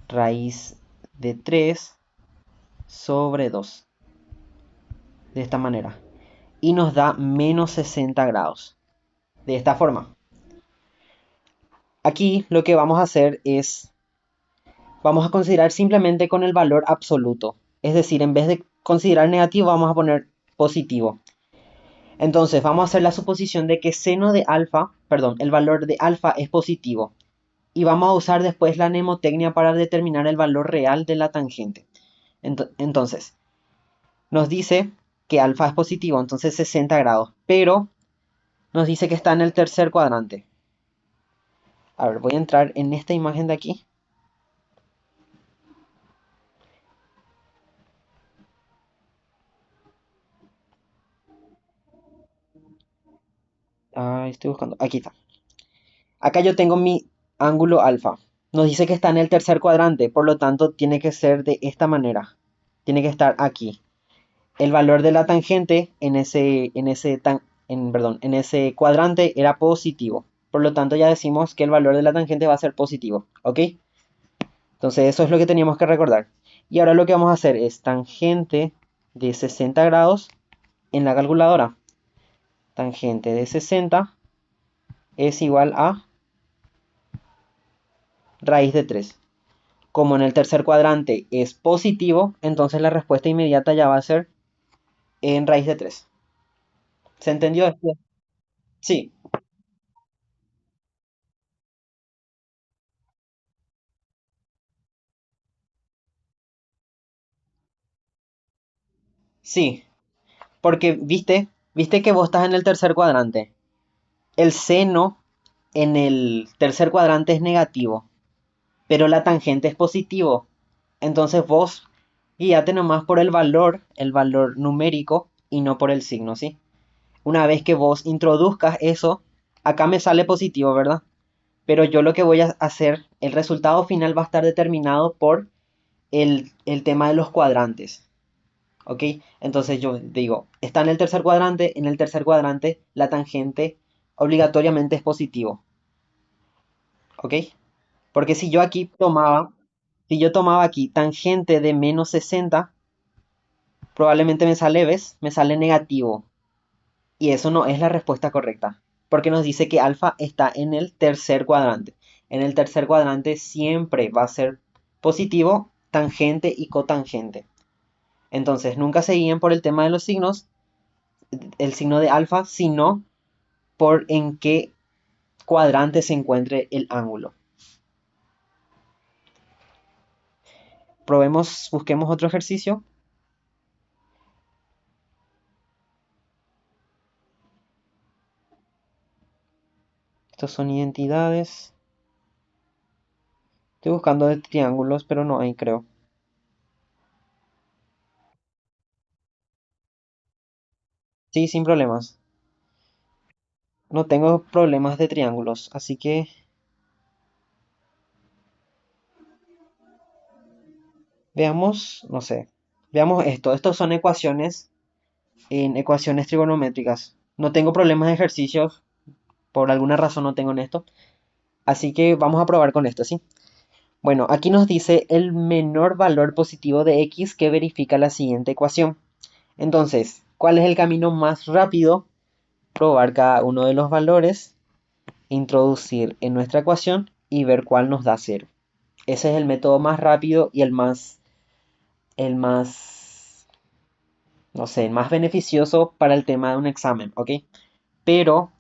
raíz de 3 sobre 2. De esta manera. Y nos da menos 60 grados. De esta forma. Aquí lo que vamos a hacer es, vamos a considerar simplemente con el valor absoluto. Es decir, en vez de considerar negativo, vamos a poner positivo. Entonces vamos a hacer la suposición de que seno de alfa, perdón, el valor de alfa es positivo. Y vamos a usar después la mnemotecnia para determinar el valor real de la tangente. Entonces, nos dice que alfa es positivo, entonces 60 grados. Pero nos dice que está en el tercer cuadrante. A ver, voy a entrar en esta imagen de aquí. Ah, estoy buscando. Aquí está. Acá yo tengo mi ángulo alfa. Nos dice que está en el tercer cuadrante, por lo tanto tiene que ser de esta manera. Tiene que estar aquí. El valor de la tangente en ese cuadrante era positivo. Por lo tanto ya decimos que el valor de la tangente va a ser positivo. ¿Ok? Entonces eso es lo que teníamos que recordar. Y ahora lo que vamos a hacer es tangente de 60 grados en la calculadora. Tangente de 60 es igual a raíz de 3. Como en el tercer cuadrante es positivo, entonces la respuesta inmediata ya va a ser en raíz de 3. ¿Se entendió esto? Sí, sí. Porque viste que vos estás en el tercer cuadrante. El seno en el tercer cuadrante es negativo, pero la tangente es positivo. Entonces vos guíate nomás por el valor numérico y no por el signo, ¿sí? Una vez que vos introduzcas eso, acá me sale positivo, ¿verdad? Pero yo lo que voy a hacer, el resultado final va a estar determinado por el tema de los cuadrantes. ¿Ok? Entonces yo digo, está en el tercer cuadrante la tangente obligatoriamente es positivo. ¿Ok? Porque si yo tomaba aquí tangente de menos 60, probablemente me sale, ¿ves? Me sale negativo. Y eso no es la respuesta correcta. Porque nos dice que alfa está en el tercer cuadrante. En el tercer cuadrante siempre va a ser positivo, tangente y cotangente. Entonces nunca se guíen por el tema de los signos, el signo de alfa, sino por en qué cuadrante se encuentre el ángulo. Probemos, busquemos otro ejercicio. Estos son identidades. Estoy buscando de triángulos, pero no hay, creo. Sí, sin problemas. No tengo problemas de triángulos, así que veamos, no sé, veamos esto. Estos son ecuaciones en ecuaciones trigonométricas. No tengo problemas de ejercicios, por alguna razón no tengo en esto. Así que vamos a probar con esto, ¿sí? Bueno, aquí nos dice el menor valor positivo de x que verifica la siguiente ecuación. Entonces, ¿cuál es el camino más rápido? Probar cada uno de los valores, introducir en nuestra ecuación y ver cuál nos da cero. Ese es el método más rápido y el más, no sé, el más beneficioso para el tema de un examen, ¿ok? Pero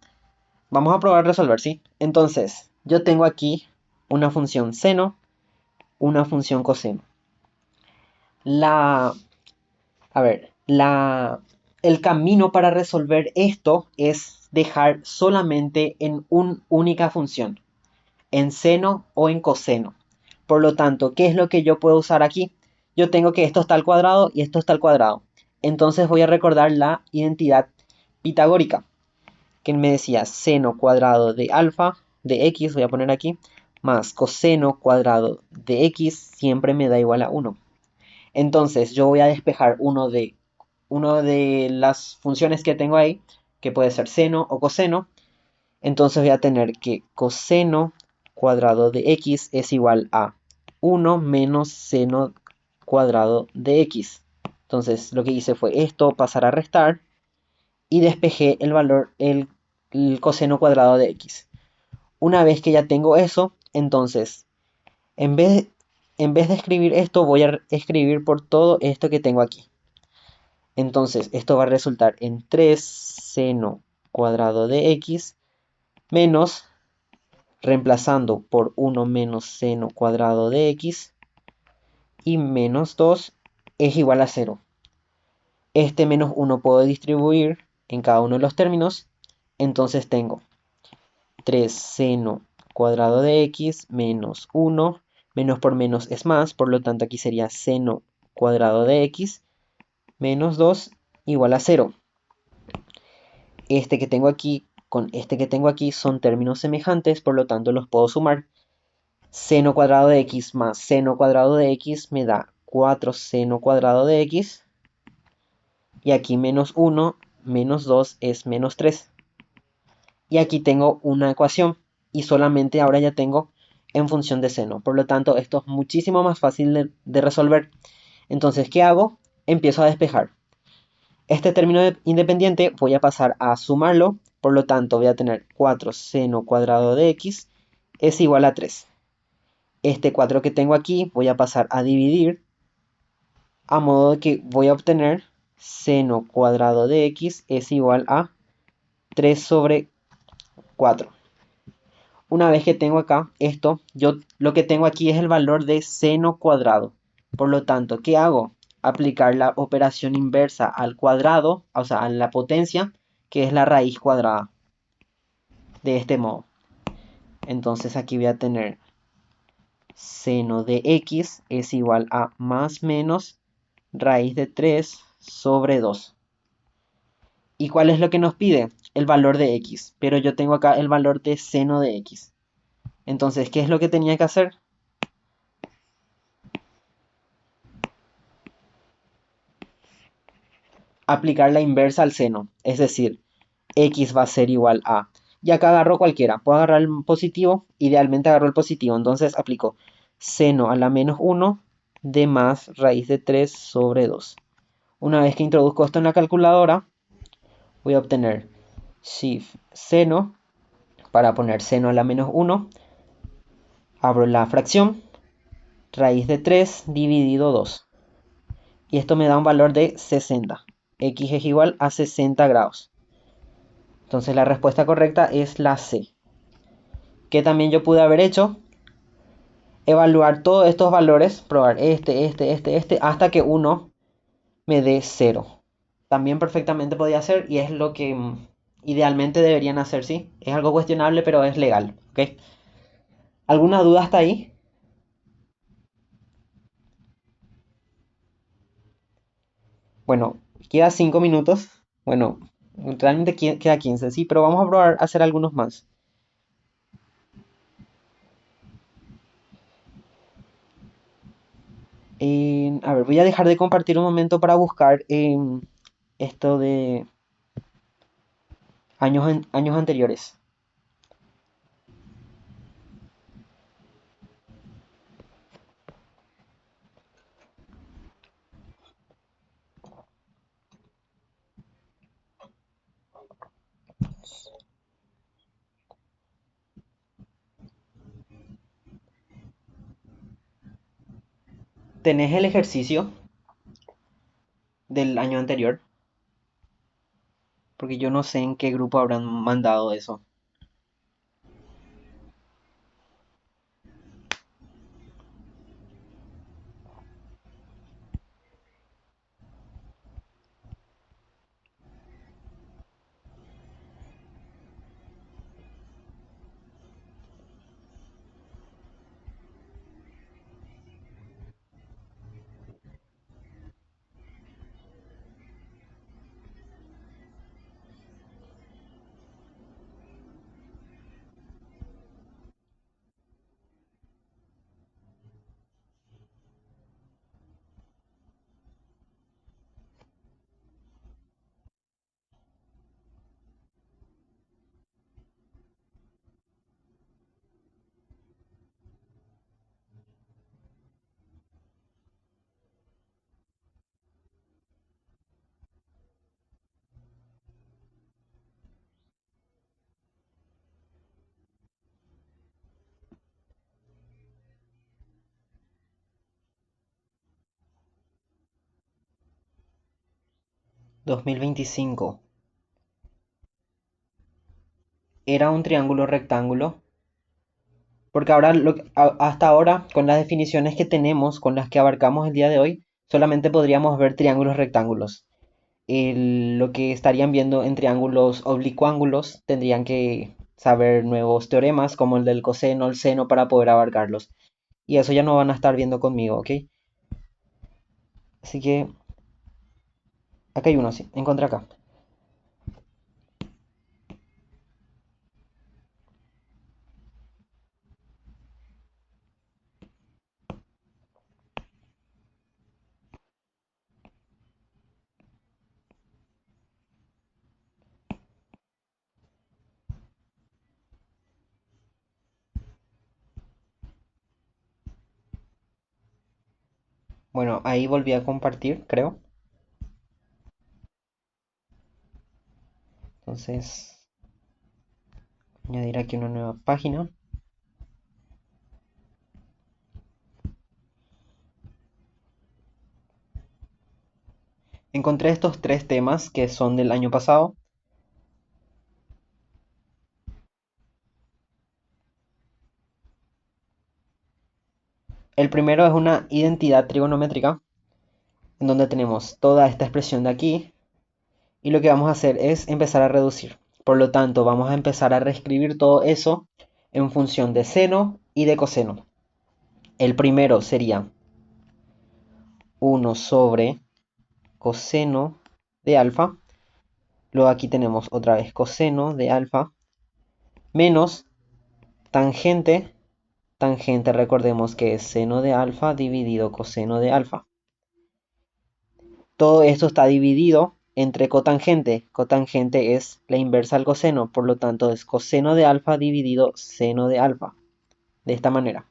vamos a probar resolver, ¿sí? Entonces, yo tengo aquí una función seno, una función coseno. La, a ver, el camino para resolver esto es dejar solamente en una única función, en seno o en coseno. Por lo tanto, ¿qué es lo que yo puedo usar aquí? Yo tengo que esto está al cuadrado y esto está al cuadrado. Entonces voy a recordar la identidad pitagórica, que me decía seno cuadrado de alfa de x, voy a poner aquí, más coseno cuadrado de x siempre me da igual a 1. Entonces yo voy a despejar uno de las funciones que tengo ahí, que puede ser seno o coseno. Entonces voy a tener que coseno cuadrado de x es igual a 1 menos seno cuadrado de x. Entonces lo que hice fue esto, pasar a restar y despejé el valor, el coseno cuadrado de x. Una vez que ya tengo eso, entonces en vez, en vez de escribir esto, voy a escribir por todo esto que tengo aquí. Entonces esto va a resultar en 3 seno cuadrado de x menos, reemplazando por 1 menos seno cuadrado de x y menos 2 es igual a 0. Este menos 1 puedo distribuir en cada uno de los términos, entonces tengo 3 seno cuadrado de x menos 1, menos por menos es más, por lo tanto aquí sería seno cuadrado de x menos 2 igual a 0. Este que tengo aquí con este que tengo aquí son términos semejantes, por lo tanto los puedo sumar. Seno cuadrado de x más seno cuadrado de x me da 4 seno cuadrado de x. Y aquí menos 1 menos 2 es menos 3. Y aquí tengo una ecuación. Y solamente ahora ya tengo en función de seno. Por lo tanto, esto es muchísimo más fácil de resolver. Entonces, ¿qué hago? Empiezo a despejar. Este término independiente voy a pasar a sumarlo. Por lo tanto, voy a tener 4 seno cuadrado de x es igual a 3. Este 4 que tengo aquí voy a pasar a dividir, a modo de que voy a obtener seno cuadrado de x es igual a 3 sobre 4. Una vez que tengo acá esto, yo lo que tengo aquí es el valor de seno cuadrado. Por lo tanto, ¿qué hago? Aplicar la operación inversa al cuadrado, o sea, a la potencia, que es la raíz cuadrada. De este modo. Entonces aquí voy a tener seno de x es igual a más menos raíz de 3 sobre 2. ¿Y cuál es lo que nos pide? El valor de x. Pero yo tengo acá el valor de seno de x. Entonces, ¿qué es lo que tenía que hacer? Aplicar la inversa al seno. Es decir, x va a ser igual a... Y acá agarro cualquiera. Puedo agarrar el positivo. Idealmente agarro el positivo. Entonces aplico seno a la menos 1 de más raíz de 3 sobre 2. Una vez que introduzco esto en la calculadora, voy a obtener shift seno para poner seno a la menos 1. Abro la fracción, raíz de 3 dividido 2. Y esto me da un valor de 60. X es igual a 60 grados. Entonces la respuesta correcta es la C. Que también yo pude haber hecho, evaluar todos estos valores, probar hasta que uno me dé 0. También perfectamente podía hacer y es lo que idealmente deberían hacer, ¿sí? Es algo cuestionable, pero es legal, ¿ok? ¿Alguna duda hasta ahí? Bueno, queda 5 minutos. Bueno, Realmente queda 15, sí, pero vamos a probar a hacer algunos más. A ver, voy a dejar de compartir un momento para buscar esto de años anteriores. ¿Tenés el ejercicio del año anterior? Porque yo no sé en qué grupo habrán mandado eso. 2025. ¿Era un triángulo rectángulo? Porque ahora, hasta ahora, con las definiciones que tenemos, con las que abarcamos el día de hoy, solamente podríamos ver triángulos rectángulos. Lo que estarían viendo en triángulos oblicuángulos tendrían que saber nuevos teoremas como el del coseno, el seno para poder abarcarlos. Y eso ya no van a estar viendo conmigo, ¿ok? Así que acá hay uno, sí, encontré acá. Bueno, ahí volví a compartir, creo. Entonces, añadir aquí una nueva página. Encontré estos tres temas que son del año pasado. El primero es una identidad trigonométrica, en donde tenemos toda esta expresión de aquí, y lo que vamos a hacer es empezar a reducir. Por lo tanto, vamos a empezar a reescribir todo eso en función de seno y de coseno. El primero sería 1 sobre coseno de alfa. Luego aquí tenemos otra vez coseno de alfa menos tangente. Tangente, recordemos que es seno de alfa dividido coseno de alfa. Todo esto está dividido entre cotangente. Cotangente es la inversa al coseno, por lo tanto es coseno de alfa dividido seno de alfa. De esta manera.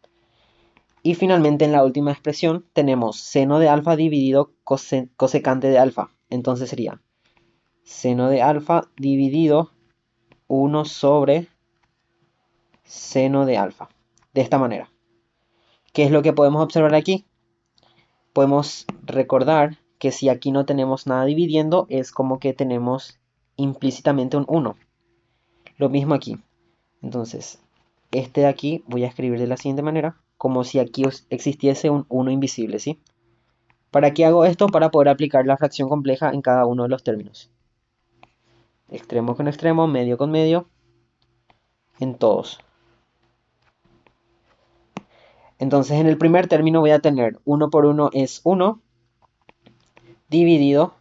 Y finalmente en la última expresión tenemos seno de alfa dividido cosecante de alfa. Entonces sería seno de alfa dividido 1 sobre seno de alfa. De esta manera. ¿Qué es lo que podemos observar aquí? Podemos recordar que si aquí no tenemos nada dividiendo, es como que tenemos implícitamente un 1. Lo mismo aquí. Entonces, este de aquí voy a escribir de la siguiente manera, como si aquí existiese un 1 invisible, ¿sí? ¿Para qué hago esto? Para poder aplicar la fracción compleja en cada uno de los términos. Extremo con extremo, medio con medio, en todos. Entonces, en el primer término voy a tener 1 por 1 es 1, dividido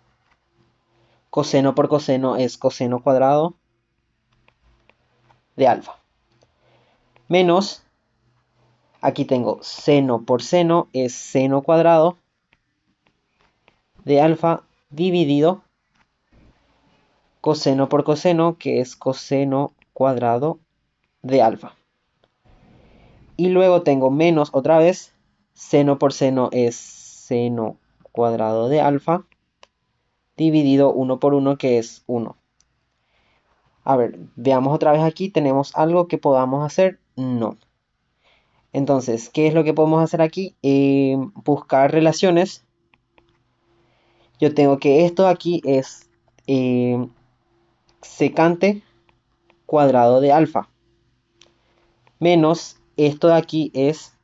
Coseno por coseno es coseno cuadrado de alfa. Menos, aquí tengo seno por seno es seno cuadrado de alfa dividido coseno por coseno, que es coseno cuadrado de alfa. Y luego tengo menos otra vez, seno por seno es seno cuadrado de alfa, dividido 1 por 1, que es 1. A ver, veamos otra vez aquí, ¿tenemos algo que podamos hacer? No. Entonces, ¿qué es lo que podemos hacer aquí? Buscar relaciones. Yo tengo que esto de aquí es secante cuadrado de alfa. Menos esto de aquí es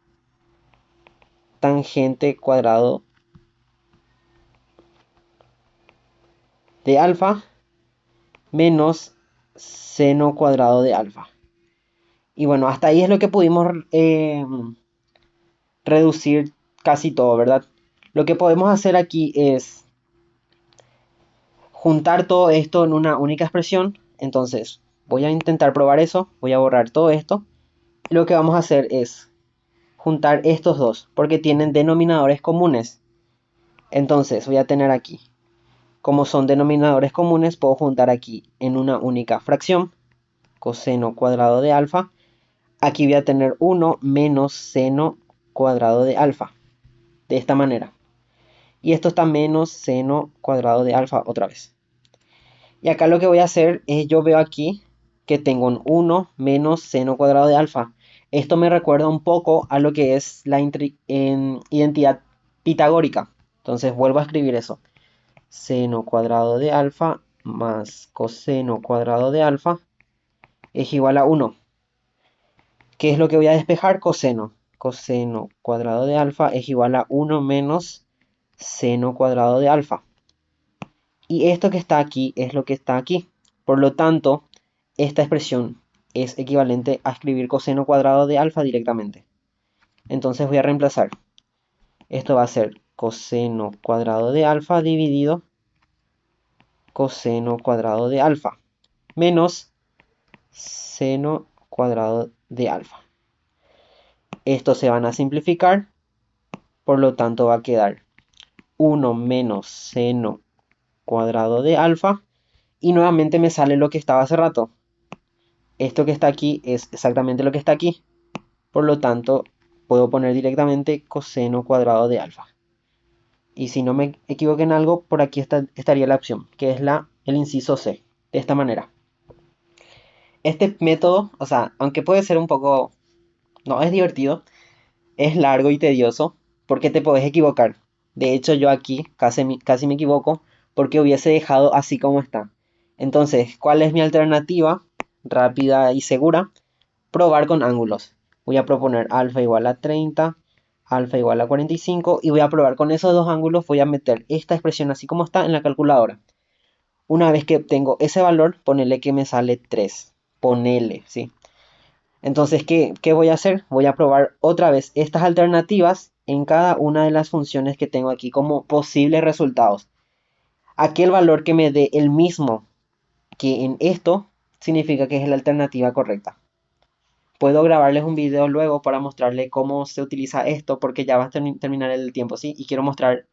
tangente cuadrado de alfa menos seno cuadrado de alfa. Y bueno, hasta ahí es lo que pudimos reducir casi todo, ¿verdad? Lo que podemos hacer aquí es juntar todo esto en una única expresión. Entonces, voy a intentar probar eso. Voy a borrar todo esto. Lo que vamos a hacer es juntar estos dos, porque tienen denominadores comunes. Entonces, voy a tener aquí, como son denominadores comunes, puedo juntar aquí en una única fracción, coseno cuadrado de alfa. Aquí voy a tener 1 menos seno cuadrado de alfa, de esta manera. Y esto está menos seno cuadrado de alfa otra vez. Y acá lo que voy a hacer es, yo veo aquí que tengo un 1 menos seno cuadrado de alfa. Esto me recuerda un poco a lo que es la identidad pitagórica. Entonces vuelvo a escribir eso. Seno cuadrado de alfa más coseno cuadrado de alfa es igual a 1. ¿Qué es lo que voy a despejar? Coseno. Coseno cuadrado de alfa es igual a 1 menos seno cuadrado de alfa. Y esto que está aquí es lo que está aquí. Por lo tanto, esta expresión es equivalente a escribir coseno cuadrado de alfa directamente. Entonces voy a reemplazar. Esto va a ser coseno cuadrado de alfa dividido coseno cuadrado de alfa menos seno cuadrado de alfa. Estos se van a simplificar, por lo tanto va a quedar 1 menos seno cuadrado de alfa y nuevamente me sale lo que estaba hace rato. Esto que está aquí es exactamente lo que está aquí, por lo tanto puedo poner directamente coseno cuadrado de alfa. Y si no me equivoco en algo, por aquí estaría la opción, que es el inciso C, de esta manera. Este método, o sea, aunque puede ser un poco, no es divertido, es largo y tedioso porque te podés equivocar. De hecho, yo aquí casi me equivoco porque hubiese dejado así como está. Entonces, ¿cuál es mi alternativa rápida y segura? Probar con ángulos. Voy a proponer alfa igual a 30, alfa igual a 45 y voy a probar con esos dos ángulos. Voy a meter esta expresión así como está en la calculadora. Una vez que obtengo ese valor, ponele que me sale 3. Ponele, ¿sí? Entonces, ¿qué voy a hacer? Voy a probar otra vez estas alternativas en cada una de las funciones que tengo aquí como posibles resultados. Aquel valor que me dé el mismo que en esto significa que es la alternativa correcta. Puedo grabarles un video luego para mostrarles cómo se utiliza esto porque ya va a terminar el tiempo, ¿sí? Y quiero mostrar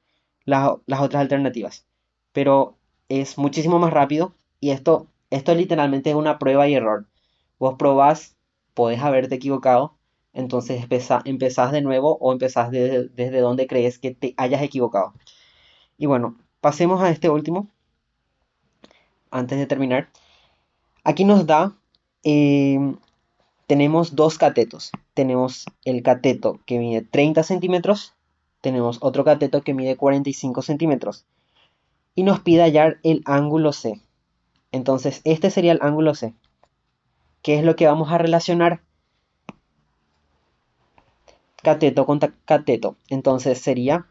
las otras alternativas. Pero es muchísimo más rápido y esto literalmente es una prueba y error. Vos probás, podés haberte equivocado, entonces empezás de nuevo o empezás desde donde crees que te hayas equivocado. Y bueno, pasemos a este último, antes de terminar. Aquí nos da, tenemos dos catetos. Tenemos el cateto que mide 30 centímetros, tenemos otro cateto que mide 45 centímetros. Y nos pide hallar el ángulo C. Entonces, este sería el ángulo C. ¿Qué es lo que vamos a relacionar? Cateto con cateto. Entonces sería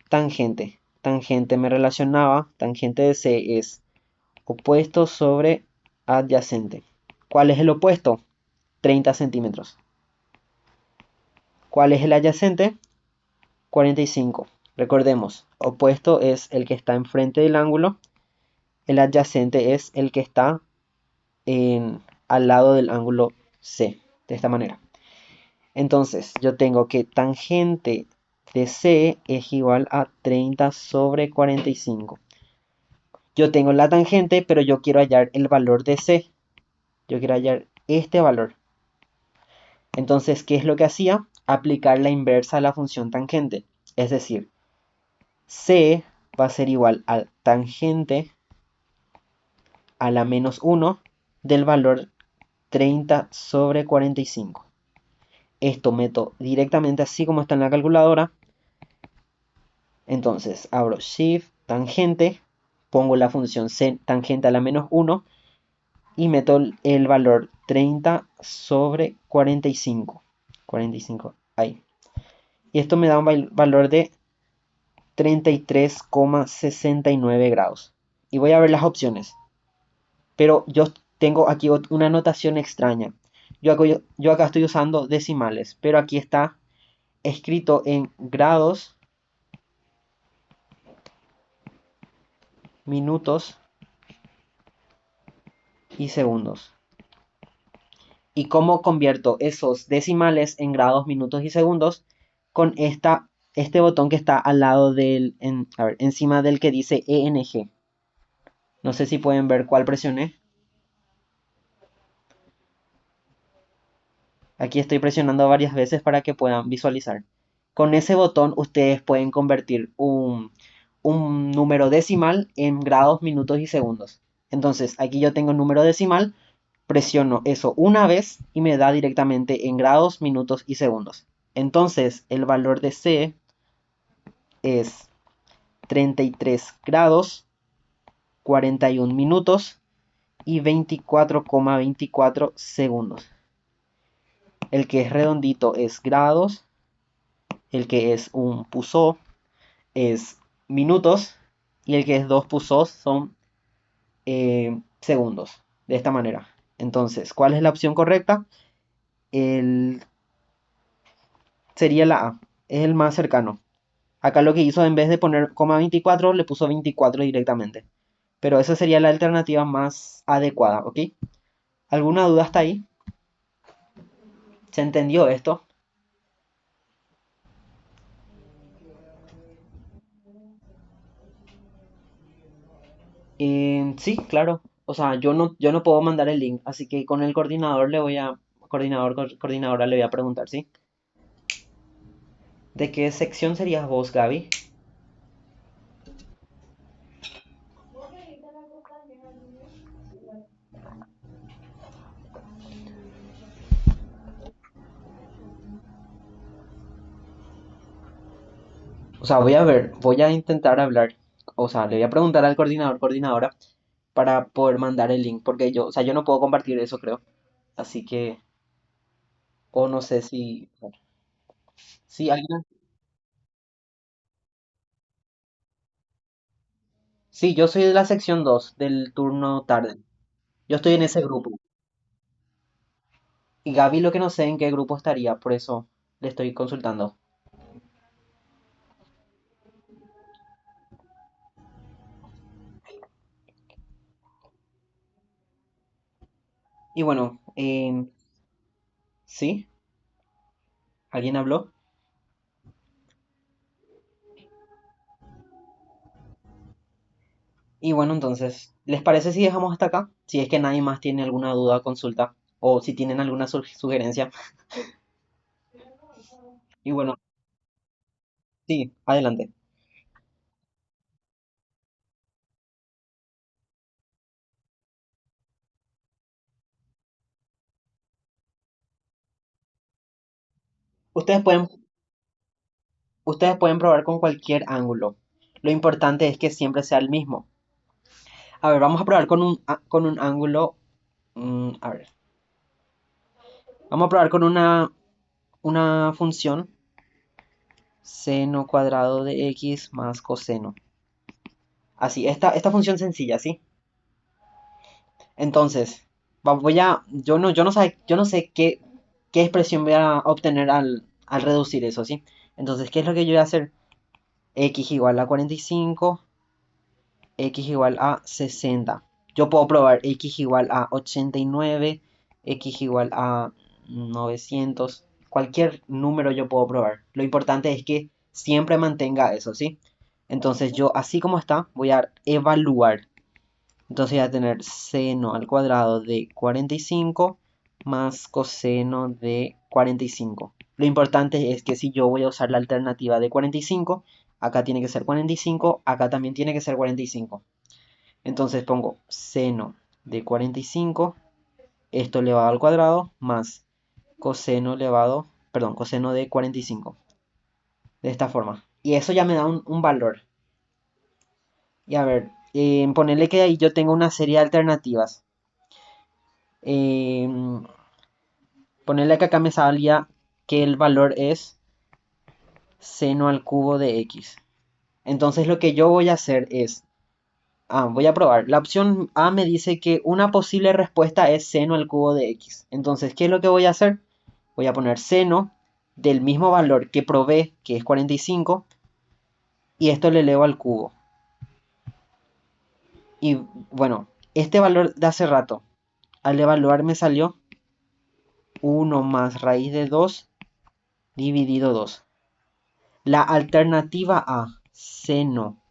tangente. Tangente me relacionaba. Tangente de C es opuesto sobre adyacente. ¿Cuál es el opuesto? 30 centímetros. ¿Cuál es el adyacente? 45. Recordemos, opuesto es el que está enfrente del ángulo El adyacente es el que está al lado del ángulo C, de esta manera. Entonces, yo tengo que tangente de C es igual a 30 sobre 45. Yo tengo la tangente, pero yo quiero hallar el valor de C. Yo quiero hallar este valor. Entonces, ¿qué es lo que hacía? Aplicar la inversa a la función tangente. Es decir, C va a ser igual al tangente a la menos 1 del valor 30 sobre 45. Esto meto directamente así como está en la calculadora. Entonces abro Shift, tangente, pongo la función C tangente a la menos 1 y meto el valor 30 sobre 45. 45, ahí. Y esto me da un valor de 33,69 grados. Y voy a ver las opciones. Pero yo tengo aquí una notación extraña. Yo acá estoy usando decimales, pero aquí está escrito en grados, minutos y segundos. ¿Y cómo convierto esos decimales en grados, minutos y segundos? Con este botón que está al lado a ver, encima del que dice ENG. No sé si pueden ver cuál presioné. Aquí estoy presionando varias veces para que puedan visualizar. Con ese botón ustedes pueden convertir un número decimal en grados, minutos y segundos. Entonces, aquí yo tengo un número decimal, presiono eso una vez y me da directamente en grados, minutos y segundos. Entonces, el valor de C es 33 grados, 41 minutos y 24,24 segundos. El que es redondito es grados, el que es un pusó es minutos y el que es dos pusos son segundos. De esta manera. Entonces, ¿cuál es la opción correcta? El, sería la A. Es el más cercano. Acá lo que hizo en vez de poner coma 24 le puso 24 directamente. Pero esa sería la alternativa más adecuada, ¿ok? ¿Alguna duda hasta ahí? ¿Se entendió esto? Sí, claro. O sea, yo no puedo mandar el link, así que con el coordinador coordinadora le voy a preguntar, ¿sí? ¿De qué sección serías vos, Gaby? O sea, voy a intentar hablar, o sea, le voy a preguntar al coordinadora, para poder mandar el link, porque yo, o sea, yo no puedo compartir eso, creo. Así que, o no sé si, si alguien, sí, yo soy de la sección 2 del turno tarde. Yo estoy en ese grupo. Y Gaby lo que no sé en qué grupo estaría, por eso le estoy consultando. Y bueno, sí, ¿alguien habló? Y bueno, entonces, ¿les parece si dejamos hasta acá? Si es que nadie más tiene alguna duda o consulta, o si tienen alguna sugerencia. Y bueno, sí, adelante. Ustedes pueden, ustedes pueden probar con cualquier ángulo. Lo importante es que siempre sea el mismo. A ver, vamos a probar con un ángulo. A ver, vamos a probar con una función seno cuadrado de x más coseno. Así, esta función sencilla, ¿sí? Entonces, yo no sé qué expresión voy a obtener al reducir eso, ¿sí? Entonces, ¿qué es lo que yo voy a hacer? X igual a 45, x igual a 60. Yo puedo probar x igual a 89, x igual a 900, cualquier número yo puedo probar. Lo importante es que siempre mantenga eso, ¿sí? Entonces yo, así como está, voy a evaluar. Entonces voy a tener seno al cuadrado de 45 más coseno de 45. Lo importante es que si yo voy a usar la alternativa de 45, acá tiene que ser 45, acá también tiene que ser 45. Entonces pongo seno de 45, esto elevado al cuadrado, más coseno elevado, perdón, coseno de 45. De esta forma. Y eso ya me da un valor. Y a ver, ponerle que ahí yo tengo una serie de alternativas. Eh, Ponerle que acá me salía que el valor es seno al cubo de x. Entonces lo que yo voy a hacer es, voy a probar. La opción A me dice que una posible respuesta es seno al cubo de x. Entonces, ¿qué es lo que voy a hacer? Voy a poner seno del mismo valor que probé, que es 45, y esto le elevo al cubo. Y bueno, este valor de hace rato, al evaluar me salió 1 más raíz de 2 dividido 2. La alternativa A, seno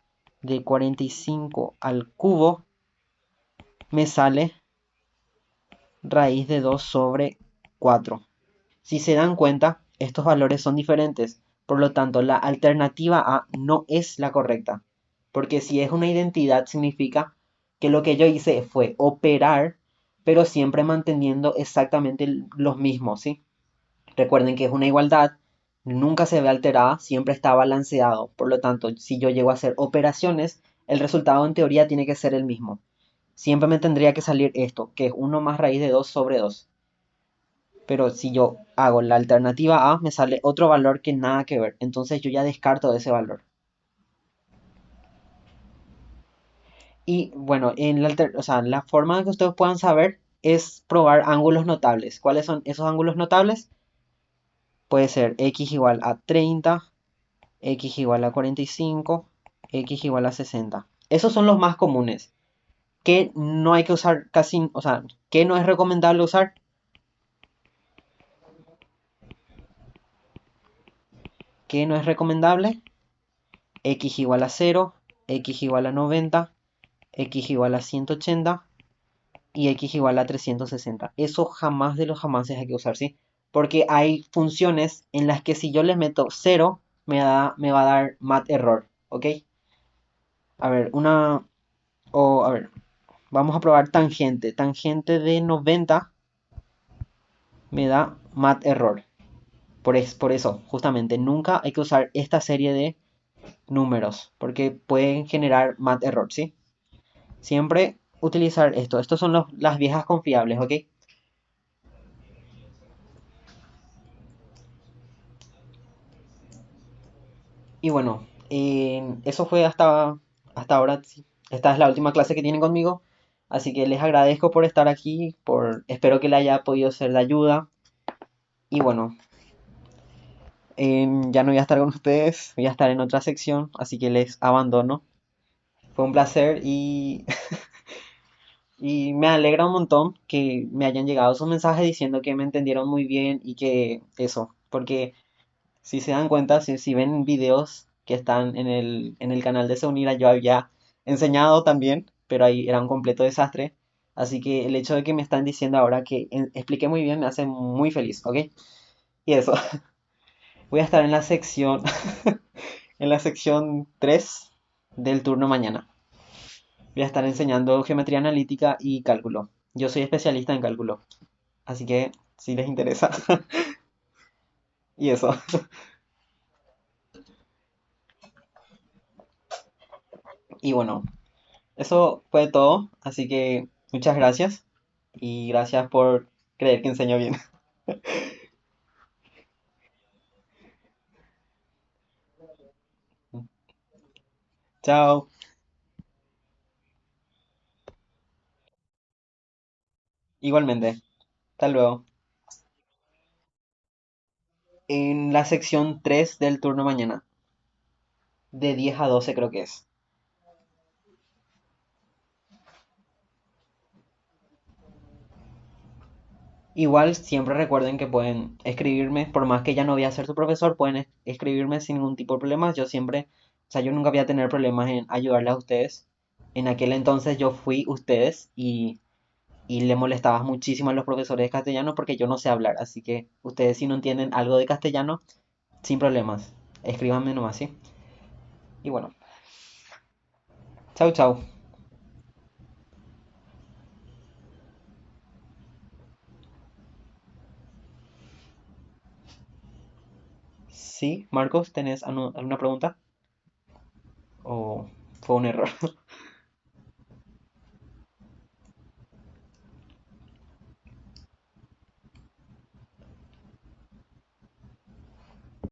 de 45 al cubo, me sale raíz de 2 sobre 4. Si se dan cuenta, estos valores son diferentes. Por lo tanto, la alternativa A no es la correcta. Porque si es una identidad, significa que lo que yo hice fue operar, pero siempre manteniendo exactamente los mismos, ¿sí? Recuerden que es una igualdad, nunca se ve alterada, siempre está balanceado. Por lo tanto, si yo llego a hacer operaciones, el resultado en teoría tiene que ser el mismo. Siempre me tendría que salir esto, que es 1 más raíz de 2 sobre 2. Pero si yo hago la alternativa A, me sale otro valor que nada que ver. Entonces yo ya descarto ese valor. Y bueno, o sea, la forma de que ustedes puedan saber es probar ángulos notables. ¿Cuáles son esos ángulos notables? Puede ser x igual a 30, x igual a 45, x igual a 60. Esos son los más comunes. Que no hay que usar casi, o sea, que no es recomendable usar. Que no es recomendable. X igual a 0, x igual a 90, x igual a 180 y x igual a 360. Eso jamás de los jamases hay que usar, ¿sí? Porque hay funciones en las que si yo les meto 0, me va a dar mat error, ¿ok? A ver, a ver, vamos a probar tangente. Tangente de 90 me da mat error. Por eso, justamente, nunca hay que usar esta serie de números, porque pueden generar mat error, ¿sí? Siempre utilizar esto. Estos son las viejas confiables, ¿ok? Y bueno, eso fue hasta ahora. Sí. Esta es la última clase que tienen conmigo. Así que les agradezco por estar aquí. Espero que le haya podido ser de ayuda. Y bueno, ya no voy a estar con ustedes. Voy a estar en otra sección. Así que les abandono. Fue un placer y me alegra un montón que me hayan llegado esos mensajes diciendo que me entendieron muy bien y que eso. Porque si se dan cuenta, si ven videos que están en el canal de Seunira, yo había enseñado también, pero ahí era un completo desastre. Así que el hecho de que me están diciendo ahora que expliqué muy bien me hace muy feliz, ¿ok? Y eso, voy a estar en la sección, en la sección 3 del turno mañana. Voy a estar enseñando geometría analítica y cálculo. Yo soy especialista en cálculo, así que si les interesa. Y eso. Y bueno, eso fue todo, así que muchas gracias y gracias por creer que enseño bien. Chao, igualmente. Hasta luego. En la sección 3 del turno mañana, de 10 a 12 creo que es. Igual siempre recuerden que pueden escribirme, por más que ya no voy a ser su profesor, pueden escribirme sin ningún tipo de problemas. Yo siempre, o sea, yo nunca voy a tener problemas en ayudarles a ustedes. En aquel entonces yo fui ustedes y le molestabas muchísimo a los profesores de castellano porque yo no sé hablar. Así que ustedes si no entienden algo de castellano, sin problemas, escríbanme nomás, ¿sí? Y bueno, chau, chau. Sí, Marcos, ¿tenés alguna pregunta? ¿O fue un error?